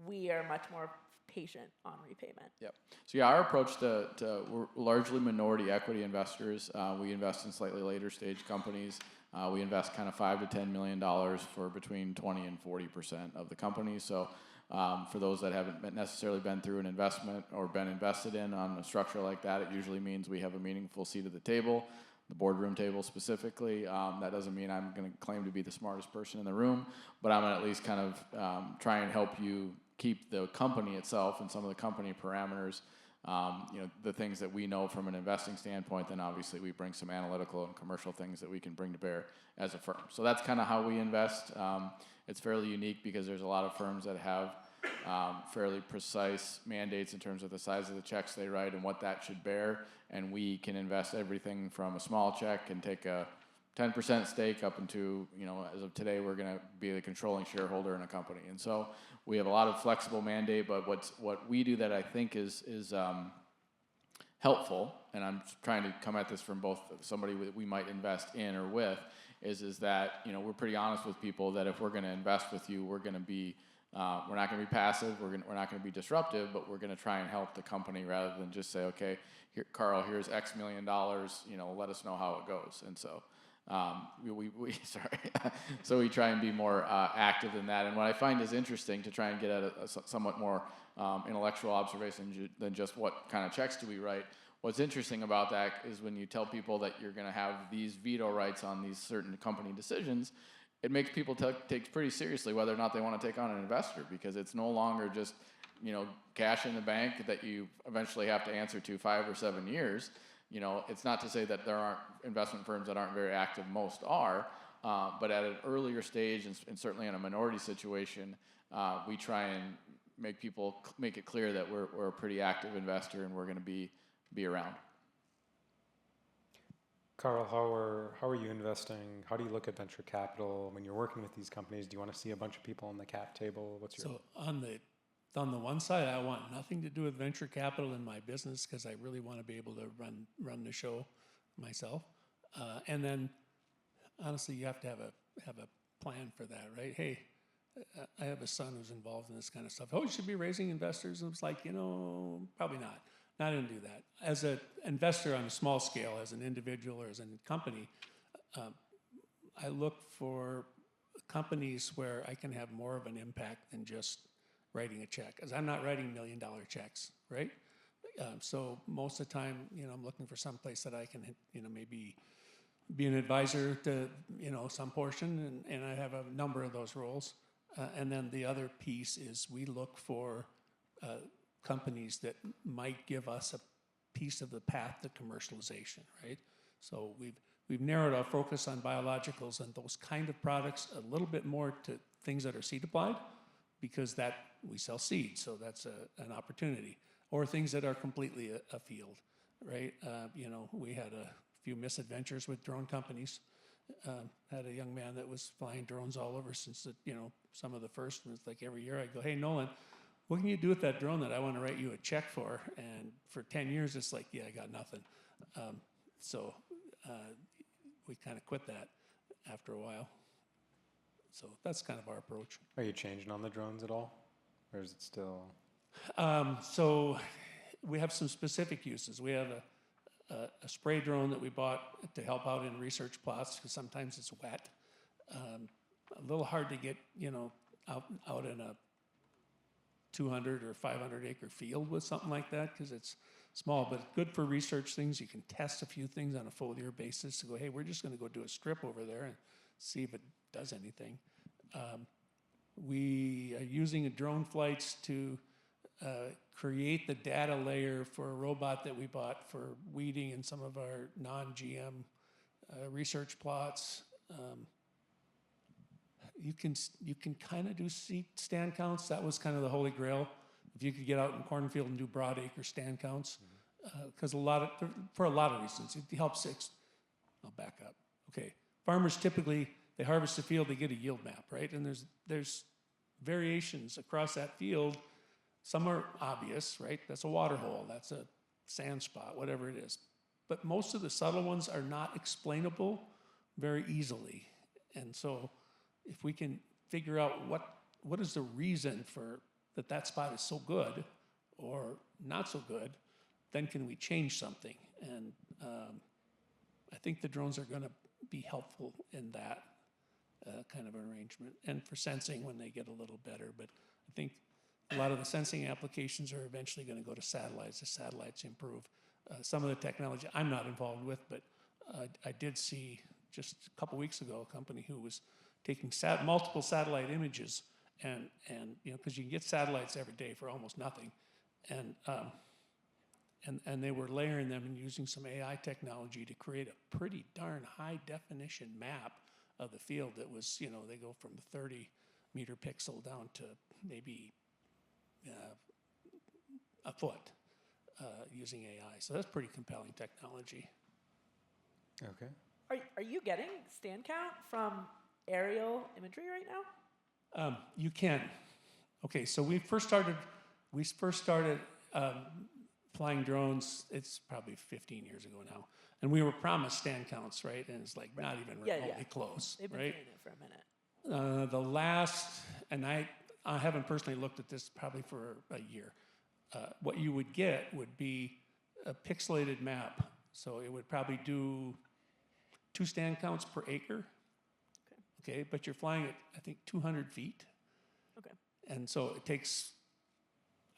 we are much more patient on repayment. Yep. So yeah, our approach we're largely minority equity investors. We invest in slightly later stage companies. We invest kind of $5 to $10 million for between 20 and 40% of the company. So for those that haven't necessarily been through an investment or been invested in on a structure like that, it usually means we have a meaningful seat at the table, the boardroom table specifically. That doesn't mean I'm going to claim to be the smartest person in the room, but I'm going to at least kind of try and help you keep the company itself and some of the company parameters, the things that we know from an investing standpoint. Then obviously we bring some analytical and commercial things that we can bring to bear as a firm. So that's kind of how we invest. It's fairly unique because there's a lot of firms that have fairly precise mandates in terms of the size of the checks they write and what that should bear. And we can invest everything from a small check and take a 10% stake up into, as of today, we're going to be the controlling shareholder in a company. And so we have a lot of flexible mandate, but what we do that I think is helpful, and I'm trying to come at this from both somebody that we might invest in or with, is that, we're pretty honest with people that if we're going to invest with you, we're going to be, we're not going to be passive, we're not going to be disruptive, but we're going to try and help the company rather than just say, okay, here, Carl, here's X million dollars, let us know how it goes. And so so we try and be more active than that. And what I find is interesting to try and get at a somewhat more intellectual observation than just what kind of checks do we write. What's interesting about that is when you tell people that you're going to have these veto rights on these certain company decisions, it makes people take pretty seriously whether or not they want to take on an investor, because it's no longer just cash in the bank that you eventually have to answer to 5 or 7 years. It's not to say that there aren't investment firms that aren't very active. Most are, but at an earlier stage, and certainly in a minority situation, we try and make it clear that we're a pretty active investor and we're going to be around. Carl, how are you investing? How do you look at venture capital when you're working with these companies? Do you want to see a bunch of people on the cap table? So on the one side, I want nothing to do with venture capital in my business because I really want to be able to run the show myself. And then, honestly, you have to have a plan for that, right? Hey, I have a son who's involved in this kind of stuff. Oh, you should be raising investors. And it's like, probably not. Not going to do that. As an investor on a small scale, as an individual or as a company, I look for companies where I can have more of an impact than just writing a check, because I'm not writing $1 million checks, right? So most of the time, I'm looking for some place that I can, maybe be an advisor to, some portion, and I have a number of those roles. And then the other piece is we look for companies that might give us a piece of the path to commercialization, right? So we've narrowed our focus on biologicals and those kind of products a little bit more to things that are seed applied, because that we sell seeds, so that's an opportunity, or things that are completely a field, right? We had a few misadventures with drone companies. Had a young man that was flying drones all over since some of the first ones. Like every year I go, hey Nolan, what can you do with that drone that I want to write you a check for? And for 10 years it's like, yeah, I got nothing. So we kind of quit that after a while. So that's kind of our approach. Are you changing on the drones at all? Or is it still? So we have some specific uses. We have a spray drone that we bought to help out in research plots because sometimes it's wet. A little hard to get, out in a 200 or 500 acre field with something like that because it's small, but good for research things. You can test a few things on a foliar basis to go, hey, we're just going to go do a strip over there and see if it does anything. We are using drone flights to create the data layer for a robot that we bought for weeding in some of our non-GM research plots. You can kind of do seed stand counts. That was kind of the holy grail. If you could get out in cornfield and do broad acre stand counts, because for a lot of reasons, it helps. I'll back up. Okay, farmers typically they harvest the field, they get a yield map, right? And there's variations across that field. Some are obvious, right? That's a water hole. That's a sand spot, whatever it is. But most of the subtle ones are not explainable very easily, and so if we can figure out what is the reason for that spot is so good or not so good, then can we change something? And I think the drones are going to be helpful in that kind of arrangement and for sensing when they get a little better. But I think a lot of the sensing applications are eventually going to go to satellites as satellites improve. Some of the technology I'm not involved with, but I did see just a couple weeks ago a company who was taking multiple satellite images and because you can get satellites every day for almost nothing, and they were layering them and using some AI technology to create a pretty darn high definition map of the field that was, they go from 30 meter pixel down to maybe a foot using AI. So that's pretty compelling technology. Okay. Are you getting stand count from aerial imagery right now? You can. Okay, so we first started flying drones. It's probably 15 years ago now, and we were promised stand counts, right? And it's like not even remotely close, They've been right? doing it for a minute. The last, and I haven't personally looked at this probably for a year. What you would get would be a pixelated map. So it would probably do 2 stand counts per acre. Okay, but you're flying at, I think, 200 feet. Okay. And so it takes,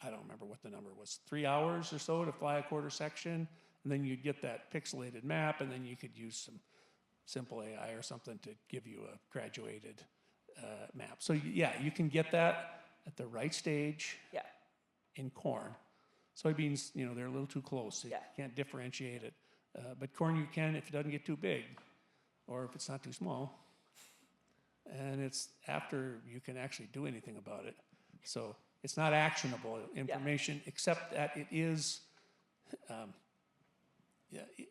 I don't remember what the number was, 3 hours or so to fly a quarter section. And then you'd get that pixelated map, and then you could use some simple AI or something to give you a graduated map. So yeah, you can get that at the right stage in corn. Soybeans, they're a little too close. So you can't differentiate it. But corn you can if it doesn't get too big or if it's not too small. And it's after you can actually do anything about it. So it's not actionable information, except that it is,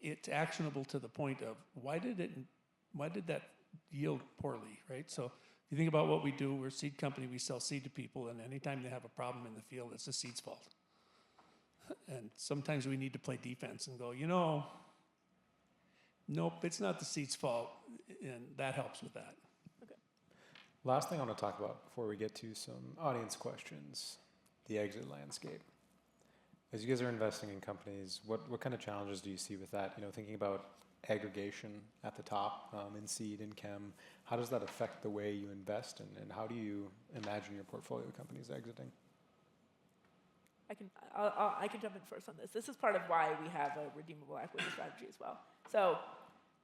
it's actionable to the point of why did that yield poorly, right? So if you think about what we do, we're a seed company, we sell seed to people, and anytime they have a problem in the field, it's the seed's fault. And sometimes we need to play defense and go, nope, it's not the seed's fault, and that helps with that. Last thing I want to talk about before we get to some audience questions, the exit landscape. As you guys are investing in companies, what kind of challenges do you see with that? Thinking about aggregation at the top in seed and chem, how does that affect the way you invest, and how do you imagine your portfolio companies exiting? I can jump in first on this. This is part of why we have a redeemable equity strategy as well. So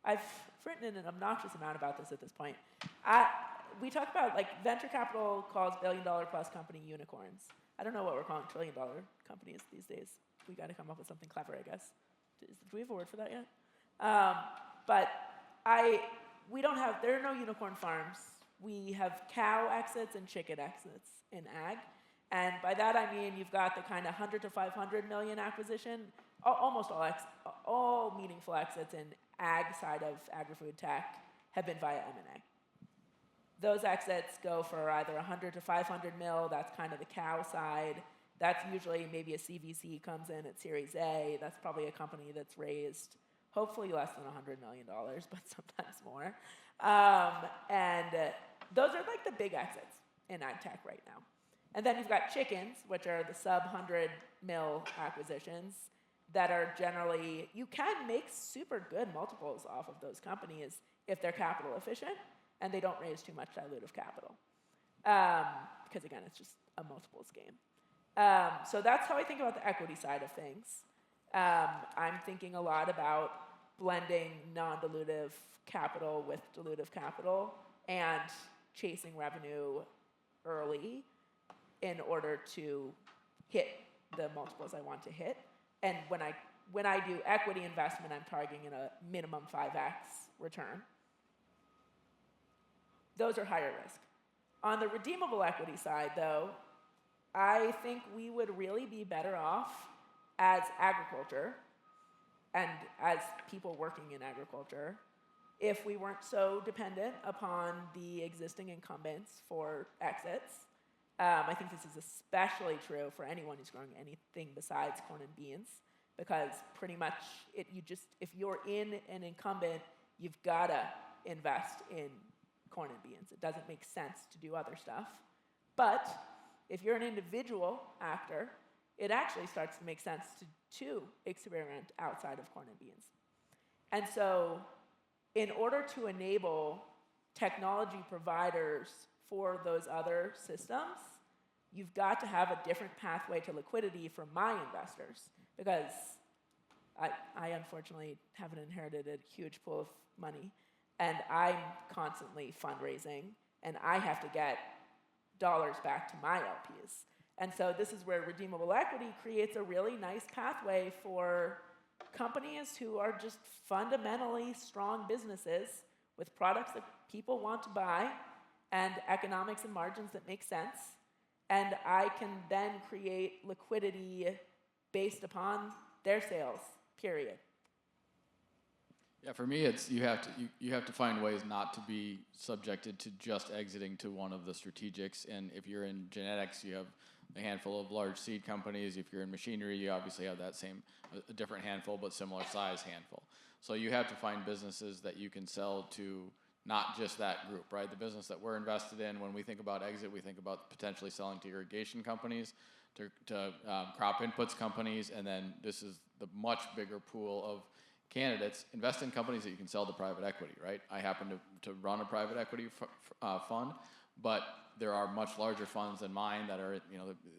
I've written in an obnoxious amount about this at this point. We talk about venture capital calls billion-dollar-plus company unicorns. I don't know what we're calling trillion-dollar companies these days. We got to come up with something clever, I guess. Do we have a word for that yet? But there are no unicorn farms. We have cow exits and chicken exits in ag. And by that I mean you've got the kind of 100 to 500 million acquisition, almost all meaningful exits in ag side of agri-food tech have been via M&A. Those exits go for either 100 to 500 mil, that's kind of the cow side. That's usually maybe a CVC comes in at Series A. That's probably a company that's raised hopefully less than $100 million, but sometimes more. And those are the big exits in ag tech right now. And then you've got chickens, which are the sub-100 mil acquisitions that are generally, you can make super good multiples off of those companies if they're capital efficient and they don't raise too much dilutive capital. Because again, it's just a multiples game. So that's how I think about the equity side of things. I'm thinking a lot about blending non-dilutive capital with dilutive capital and chasing revenue early in order to hit the multiples I want to hit. And when I do equity investment, I'm targeting a minimum 5x return. Those are higher risk. On the redeemable equity side, though, I think we would really be better off as agriculture and as people working in agriculture if we weren't so dependent upon the existing incumbents for exits. I think this is especially true for anyone who's growing anything besides corn and beans, because pretty much if you're in an incumbent, you've got to invest in corn and beans. It doesn't make sense to do other stuff. But if you're an individual actor, it actually starts to make sense to experiment outside of corn and beans. And so in order to enable technology providers for those other systems, you've got to have a different pathway to liquidity for my investors, because I unfortunately haven't inherited a huge pool of money, and I'm constantly fundraising, and I have to get dollars back to my LPs. And so this is where redeemable equity creates a really nice pathway for companies who are just fundamentally strong businesses with products that people want to buy and economics and margins that make sense. And I can then create liquidity based upon their sales, period. Yeah, for me, it's you have to find ways not to be subjected to just exiting to one of the strategics. And if you're in genetics, you have a handful of large seed companies. If you're in machinery, you obviously have that same, a different handful, but similar size handful. So you have to find businesses that you can sell to not just that group, right? The business that we're invested in, when we think about exit, we think about potentially selling to irrigation companies, to crop inputs companies, and then this is the much bigger pool of candidates. Invest in companies that you can sell to private equity, right? I happen to run a private equity fund, but there are much larger funds than mine that are,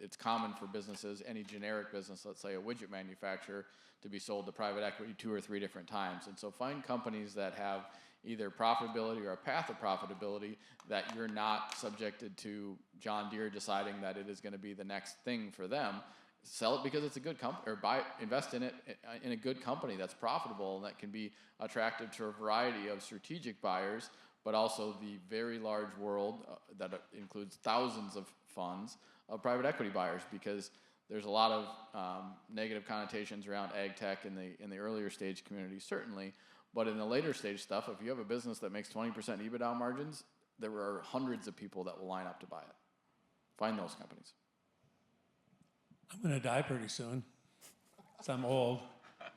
it's common for businesses, any generic business, let's say a widget manufacturer, to be sold to private equity 2 or 3 different times. And so find companies that have either profitability or a path of profitability that you're not subjected to John Deere deciding that it is going to be the next thing for them. Sell it because it's a good company, or invest in it in a good company that's profitable and that can be attractive to a variety of strategic buyers, but also the very large world that includes thousands of funds of private equity buyers, because there's a lot of negative connotations around AgTech in the earlier stage community, certainly, but in the later stage stuff, if you have a business that makes 20% EBITDA margins, there are hundreds of people that will line up to buy it. Find those companies. I'm going to die pretty soon, because I'm old.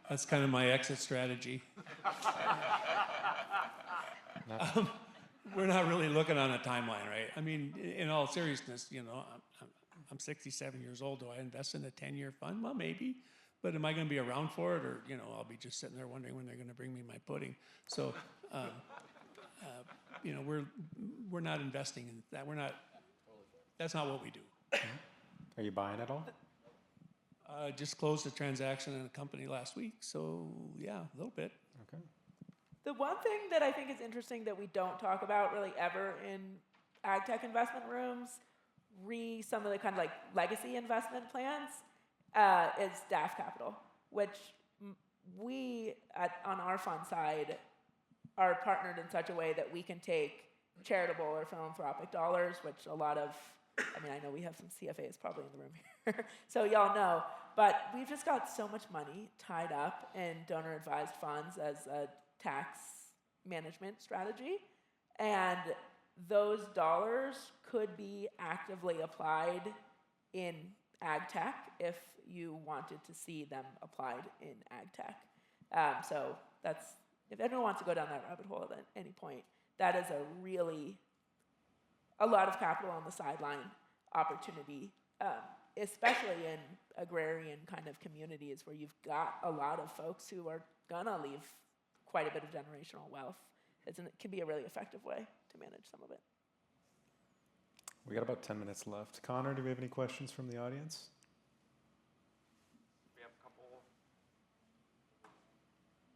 That's kind of my exit strategy. We're not really looking on a timeline, right? I mean, in all seriousness, I'm 67 years old. Do I invest in a 10-year fund? Well, maybe. But am I going to be around for it? Or, I'll be just sitting there wondering when they're going to bring me my pudding. So, we're not investing in that. That's not what we do. Are you buying at all? Just closed a transaction in a company last week. So, yeah, a little bit. Okay. The one thing that I think is interesting that we don't talk about really ever in AgTech investment rooms, some of the kind of like legacy investment plans, is staff capital, which we on our fund side are partnered in such a way that we can take charitable or philanthropic dollars, which a lot of, I know we have some CFAs probably in the room here, so y'all know, but we've just got so much money tied up in donor-advised funds as a tax management strategy, and those dollars could be actively applied in AgTech if you wanted to see them applied in AgTech. So that's, if anyone wants to go down that rabbit hole at any point, that is a lot of capital on the sideline opportunity, especially in agrarian kind of communities where you've got a lot of folks who are gonna leave quite a bit of generational wealth. It can be a really effective way to manage some of it. We got about 10 minutes left. Connor, do we have any questions from the audience? We have a couple.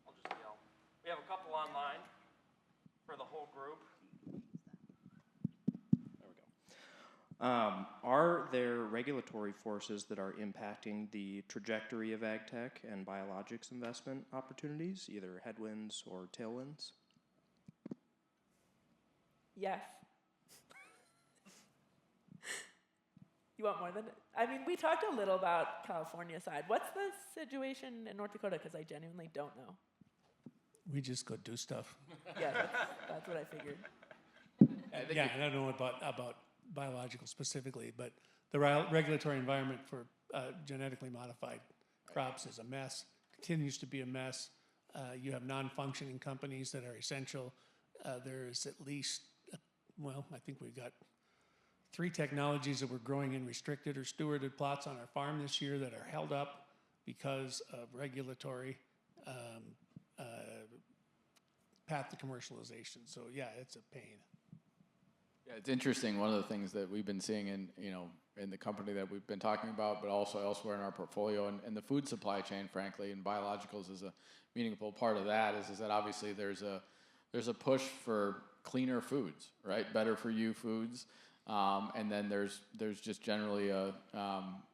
I'll just yell. We have a couple online for the whole group. There we go. Are there regulatory forces that are impacting the trajectory of AgTech and biologics investment opportunities, either headwinds or tailwinds? Yes. You want more than it? I mean, we talked a little about California side. What's the situation in North Dakota? Because I genuinely don't know. We just go do stuff. Yeah, that's what I figured. Yeah, and I don't know about biological specifically, but the regulatory environment for genetically modified crops is a mess, continues to be a mess. You have non-functioning companies that are essential. There's at least, I think we've got 3 technologies that we're growing in restricted or stewarded plots on our farm this year that are held up because of regulatory path to commercialization. So yeah, it's a pain. Yeah, it's interesting. One of the things that we've been seeing in the company that we've been talking about, but also elsewhere in our portfolio and the food supply chain, frankly, and biologicals is a meaningful part of that. Is that obviously there's a push for cleaner foods, right? Better for you foods. And then there's just generally a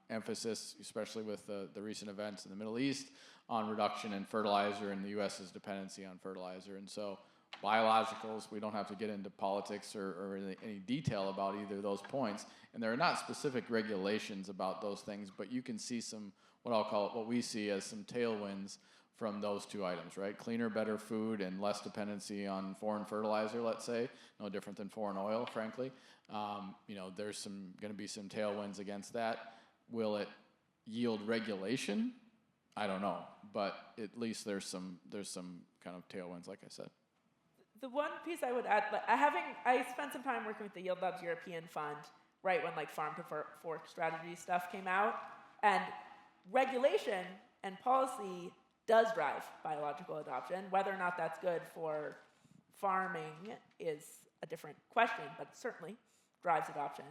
emphasis, especially with the recent events in the Middle East, on reduction in fertilizer and the U.S.'s dependency on fertilizer. And so biologicals, we don't have to get into politics or any detail about either of those points. And there are not specific regulations about those things, but you can see some, what we see as some tailwinds from those 2 items, right? Cleaner, better food and less dependency on foreign fertilizer, let's say. No different than foreign oil, frankly. There's going to be some tailwinds against that. Will it yield regulation? I don't know, but at least there's some kind of tailwinds, like I said. The one piece I would add, I spent some time working with the Yield Labs European Fund right when Farm to Fork strategy stuff came out, and regulation and policy does drive biological adoption. Whether or not that's good for farming is a different question, but it certainly drives adoption.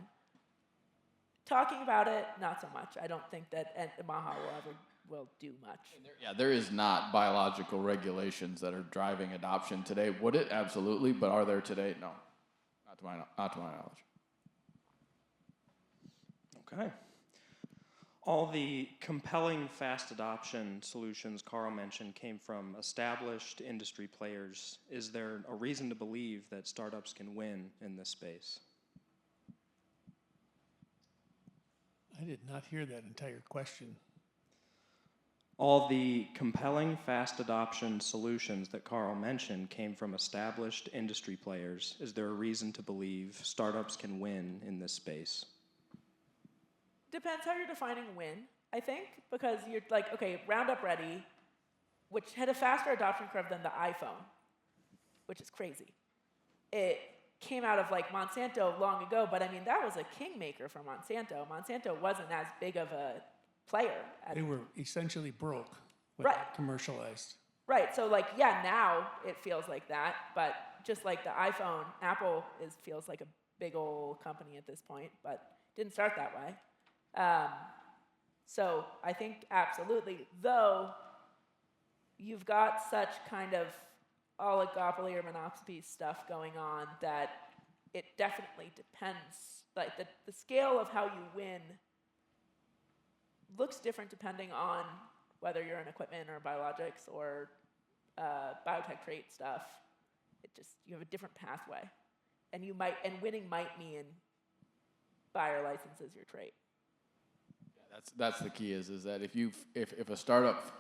Talking about it, not so much. I don't think that Maha will do much. There is not biological regulations that are driving adoption today. Would it? Absolutely. But are there today? No. Not to my knowledge. Okay. All the compelling fast adoption solutions Carl mentioned came from established industry players. Is there a reason to believe that startups can win in this space? I did not hear that entire question. All the compelling fast adoption solutions that Carl mentioned came from established industry players. Is there a reason to believe startups can win in this space? Depends how you're defining win, I think, because you're okay, Roundup Ready, which had a faster adoption curve than the iPhone, which is crazy. It came out of Monsanto long ago, but I mean, that was a kingmaker for Monsanto. Monsanto wasn't as big of a player. They were essentially broke when Right. they commercialized. Right, so now it feels like that, but just like the iPhone, Apple feels like a big old company at this point, but didn't start that way. So I think absolutely, though you've got such kind of oligopoly or monopoly stuff going on that it definitely depends. The scale of how you win looks different depending on whether you're in equipment or biologics or biotech trait stuff. You have a different pathway, and winning might mean Bayer licenses your trait. That's the key is that if a startup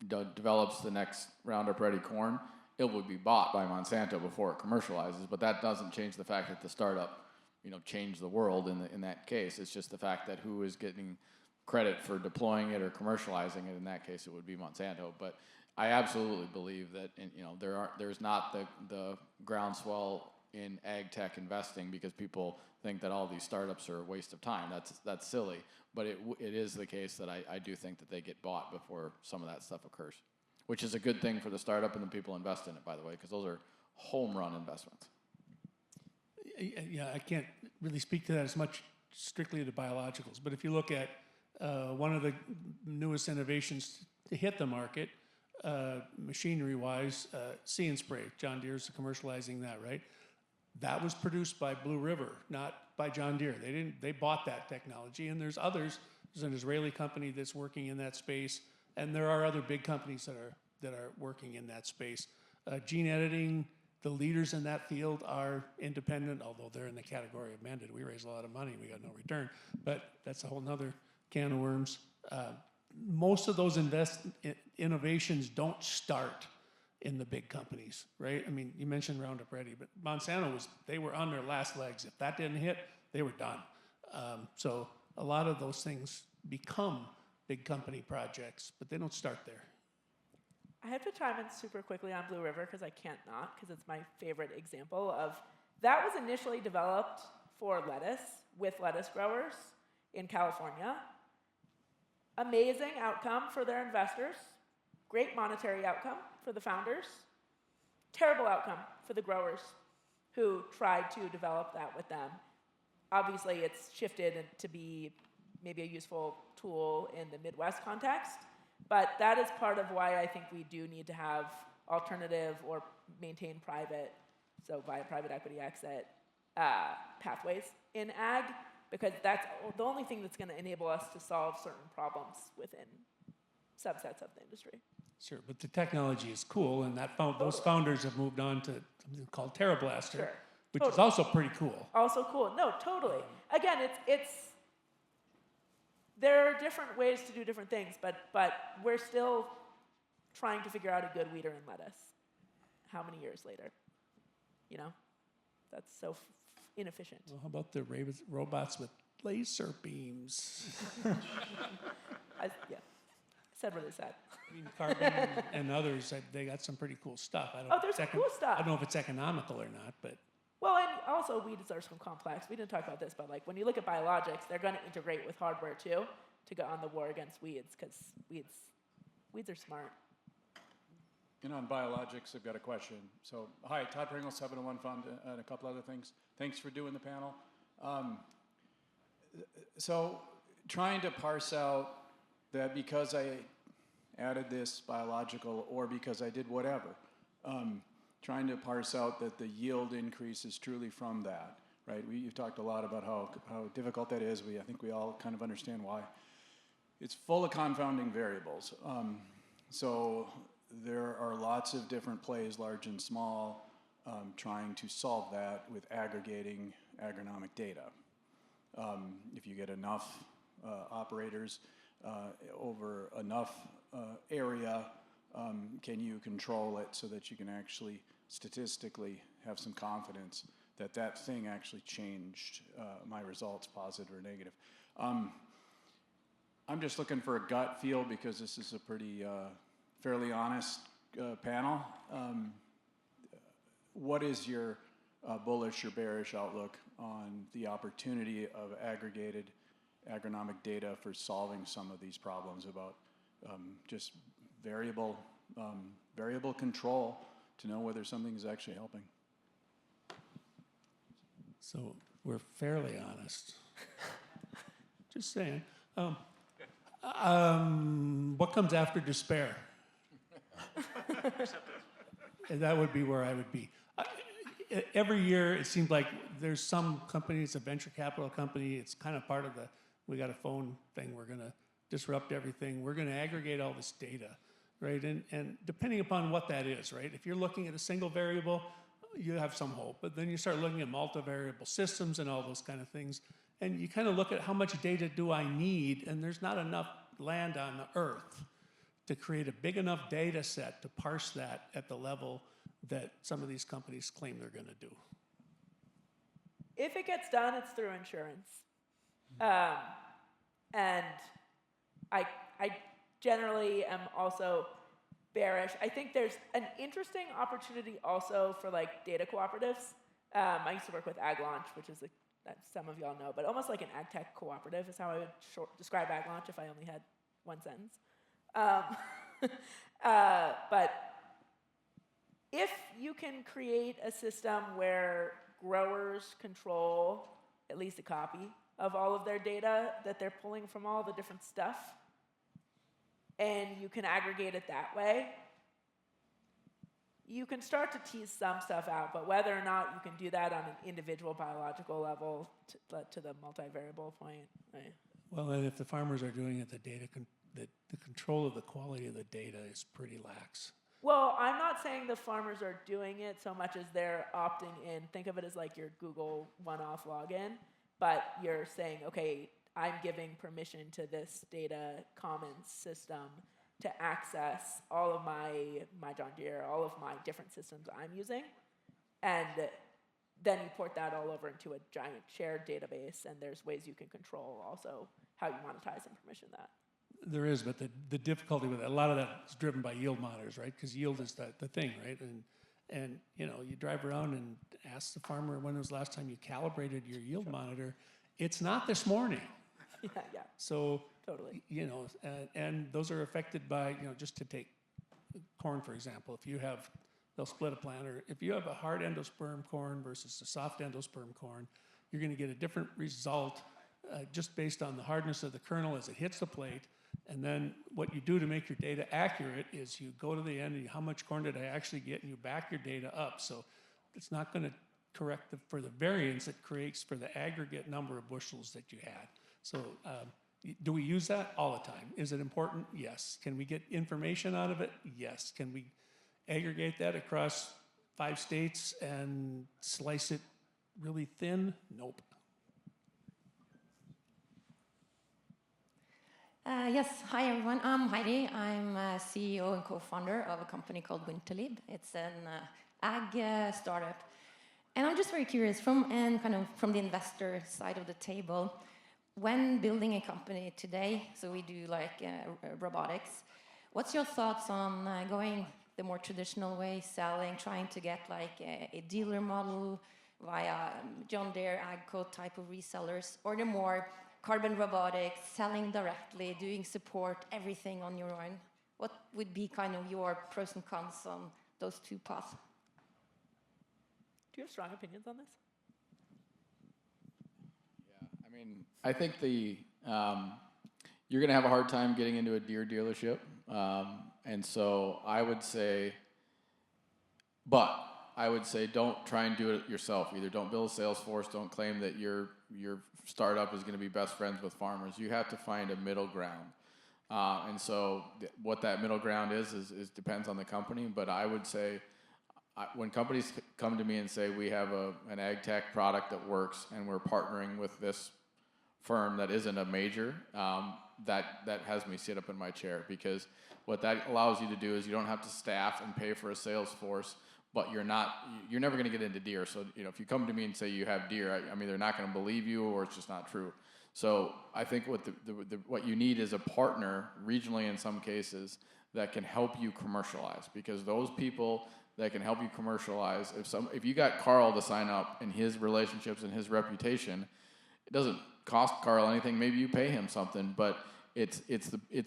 develops the next Roundup Ready corn, it would be bought by Monsanto before it commercializes. But that doesn't change the fact that the startup, changed the world in that case. It's just the fact that who is getting credit for deploying it or commercializing it. In that case, it would be Monsanto. But I absolutely believe that there's not the groundswell in ag tech investing because people think that all these startups are a waste of time. That's silly. But it is the case that I do think that they get bought before some of that stuff occurs, which is a good thing for the startup and the people invest in it, by the way, because those are home run investments. Yeah, I can't really speak to that as much strictly to biologicals, but if you look at one of the newest innovations to hit the market, machinery-wise, See and Spray. John Deere's commercializing that, right? That was produced by Blue River, not by John Deere. They bought that technology, and there's others. There's an Israeli company that's working in that space, and there are other big companies that are working in that space. Gene editing, the leaders in that field are independent, although they're in the category of mandated. We raise a lot of money, we got no return, but that's a whole nother can of worms. Most of those innovations don't start in the big companies, right? I mean, you mentioned Roundup Ready, but Monsanto they were on their last legs. If that didn't hit, they were done. So a lot of those things become big company projects, but they don't start there. I have to chime in super quickly on Blue River because I can't not, because it's my favorite example of that was initially developed for lettuce with lettuce growers in California. Amazing outcome for their investors, great monetary outcome for the founders, terrible outcome for the growers who tried to develop that with them. Obviously, it's shifted to be maybe a useful tool in the Midwest context, but that is part of why I think we do need to have alternative or maintain private, so via private equity exit, pathways in ag, because that's the only thing that's going to enable us to solve certain problems within subsets of the industry. Sure, but the technology is cool, and those founders have moved on to something called TerraBlaster, Sure. which is also pretty cool. Also cool. No, totally. Again, it's there are different ways to do different things, but we're still trying to figure out a good weeder in lettuce. How many years later? You know, that's so inefficient. Well, how about the robots with laser beams? I said what I said. I mean, Carbon and others, they got some pretty cool stuff. There's cool stuff. I don't know if it's economical or not, but Well, and also weeds are so complex. We didn't talk about this, but like when you look at biologics, they're going to integrate with hardware too to go on the war against weeds because weeds are smart. And on biologics, I've got a question. So, hi, Todd Pringle, 701 Fund, and a couple other things. Thanks for doing the panel. So, trying to parse out that because I added this biological or because I did whatever, trying to parse out that the yield increase is truly from that, right? You've talked a lot about how difficult that is. I think we all kind of understand why. It's full of confounding variables. So there are lots of different plays, large and small, trying to solve that with aggregating agronomic data. If you get enough operators over enough area, can you control it so that you can actually statistically have some confidence that that thing actually changed my results, positive or negative? I'm just looking for a gut feel because this is a pretty fairly honest panel. What is your bullish or bearish outlook on the opportunity of aggregated agronomic data for solving some of these problems about just variable control to know whether something is actually helping? so we're fairly honest. Just saying. What comes after despair? And that would be where I would be. Every year, it seems like there's some company, it's a venture capital company, it's kind of part of we got a phone thing, we're going to disrupt everything, we're going to aggregate all this data, right? And depending upon what that is, right? If you're looking at a single variable, you have some hope, but then you start looking at multivariable systems and all those kind of things, and you kind of look at how much data do I need, and there's not enough land on the earth to create a big enough data set to parse that at the level that some of these companies claim they're going to do. If it gets done, it's through insurance. And I generally am also bearish. I think there's an interesting opportunity also for like data cooperatives I used to work with AgLaunch, which is that some of y'all know, but almost like an AgTech cooperative is how I would describe AgLaunch if I only had one sentence. But if you can create a system where growers control at least a copy of all of their data that they're pulling from all the different stuff, and you can aggregate it that way, you can start to tease some stuff out, but whether or not you can do that on an individual biological level to the multivariable point. Well, and if the farmers are doing it, the control of the quality of the data is pretty lax. Well, I'm not saying the farmers are doing it so much as they're opting in. Think of it as like your Google one-off login, but you're saying, okay, I'm giving permission to this data commons system to access all of my John Deere, all of my different systems I'm using, and then you port that all over into a giant shared database, and there's ways you can control also how you monetize and permission that. There is, but the difficulty with it, a lot of that is driven by yield monitors, right? Because yield is the thing, right? And you know, you drive around and ask the farmer when was the last time you calibrated your yield monitor. It's not this morning. Yeah. So Totally. you know, and those are affected by, you know, just to take corn for example. They'll split a planter. If you have a hard endosperm corn versus a soft endosperm corn, you're going to get a different result just based on the hardness of the kernel as it hits the plate. And then what you do to make your data accurate is you go to the end and how much corn did I actually get, and you back your data up. So it's not going to correct for the variance it creates for the aggregate number of bushels that you had. So do we use that? All the time. Is it important? Yes. Can we get information out of it? Yes. Can we aggregate that across 5 states and slice it really thin? Nope. Yes, hi everyone. I'm Heidi. I'm CEO and co-founder of a company called Winterlib. It's an ag startup. And I'm just very curious from the investor side of the table, when building a company today, so we do like robotics, what's your thoughts on going the more traditional way, selling, trying to get like a dealer model via John Deere, AgCo type of resellers, or the more carbon robotics, selling directly, doing support, everything on your own? What would be kind of your pros and cons on those two paths? Do you have strong opinions on this? Yeah, I mean, I think you're going to have a hard time getting into a Deere dealership, and so I would say don't try and do it yourself. Either don't build a sales force, don't claim that your startup is going to be best friends with farmers. You have to find a middle ground. And so what that middle ground is depends on the company. But I would say when companies come to me and say we have an AgTech product that works and we're partnering with this firm that isn't a major, that has me sit up in my chair, because what that allows you to do is you don't have to staff and pay for a sales force, but you're never going to get into Deere. So, you know, if you come to me and say you have Deere, I mean, they're not going to believe you, or it's just not true. So I think what you need is a partner, regionally in some cases, that can help you commercialize, because those people that can help you commercialize, if you got Carl to sign up and his relationships and his reputation, it doesn't cost Carl anything. Maybe you pay him something, but it's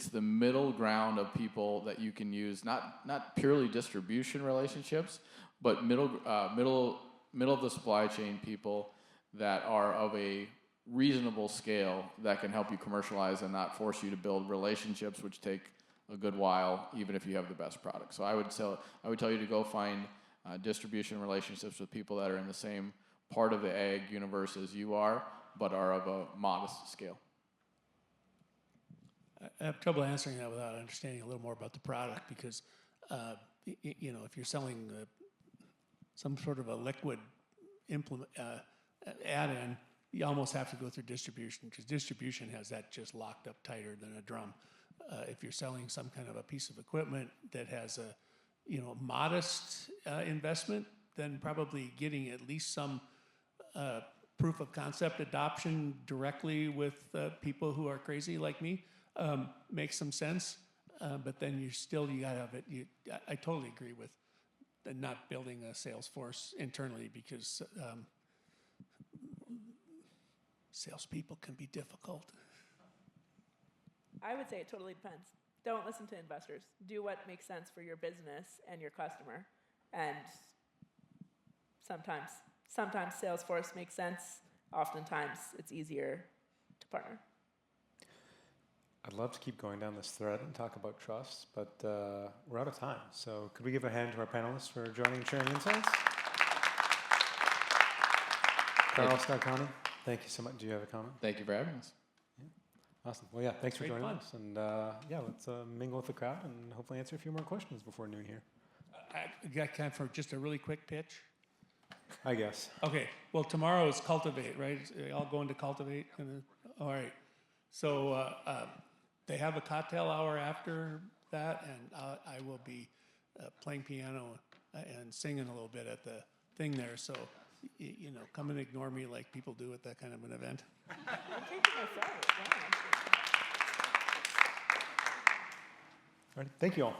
the middle ground of people that you can use, not purely distribution relationships, but middle of the supply chain people that are of a reasonable scale that can help you commercialize and not force you to build relationships, which take a good while, even if you have the best product. So I would tell you to go find distribution relationships with people that are in the same part of the ag universe as you are, but are of a modest scale. I have trouble answering that without understanding a little more about the product, because you know, if you're selling some sort of a liquid add-in, you almost have to go through distribution, because distribution has that just locked up tighter than a drum. If you're selling some kind of a piece of equipment that has a modest investment, then probably getting at least some proof of concept adoption directly with people who are crazy like me makes some sense. But then you gotta have it. I totally agree with and not building a sales force internally because salespeople can be difficult. I would say it totally depends. Don't listen to investors. Do what makes sense for your business and your customer. And sometimes Salesforce makes sense. Oftentimes, it's easier to partner. I'd love to keep going down this thread and talk about trust, but we're out of time. So could we give a hand to our panelists for joining and sharing insights? Carl, Scott, Connie, thank you so much. Do you have a comment? Thank you for having us. Awesome. Well, yeah, thanks for Great joining fun. us. And yeah, let's mingle with the crowd and hopefully answer a few more questions before noon here. I got time for just a really quick pitch. I guess. Okay, well, tomorrow is Cultivate, right? All going to Cultivate? All right. So they have a cocktail hour after that, and I will be playing piano and singing a little bit at the thing there. So, you know, come and ignore me like people do at that kind of an event. I'm taking my phone. Wow. All right. Thank you all.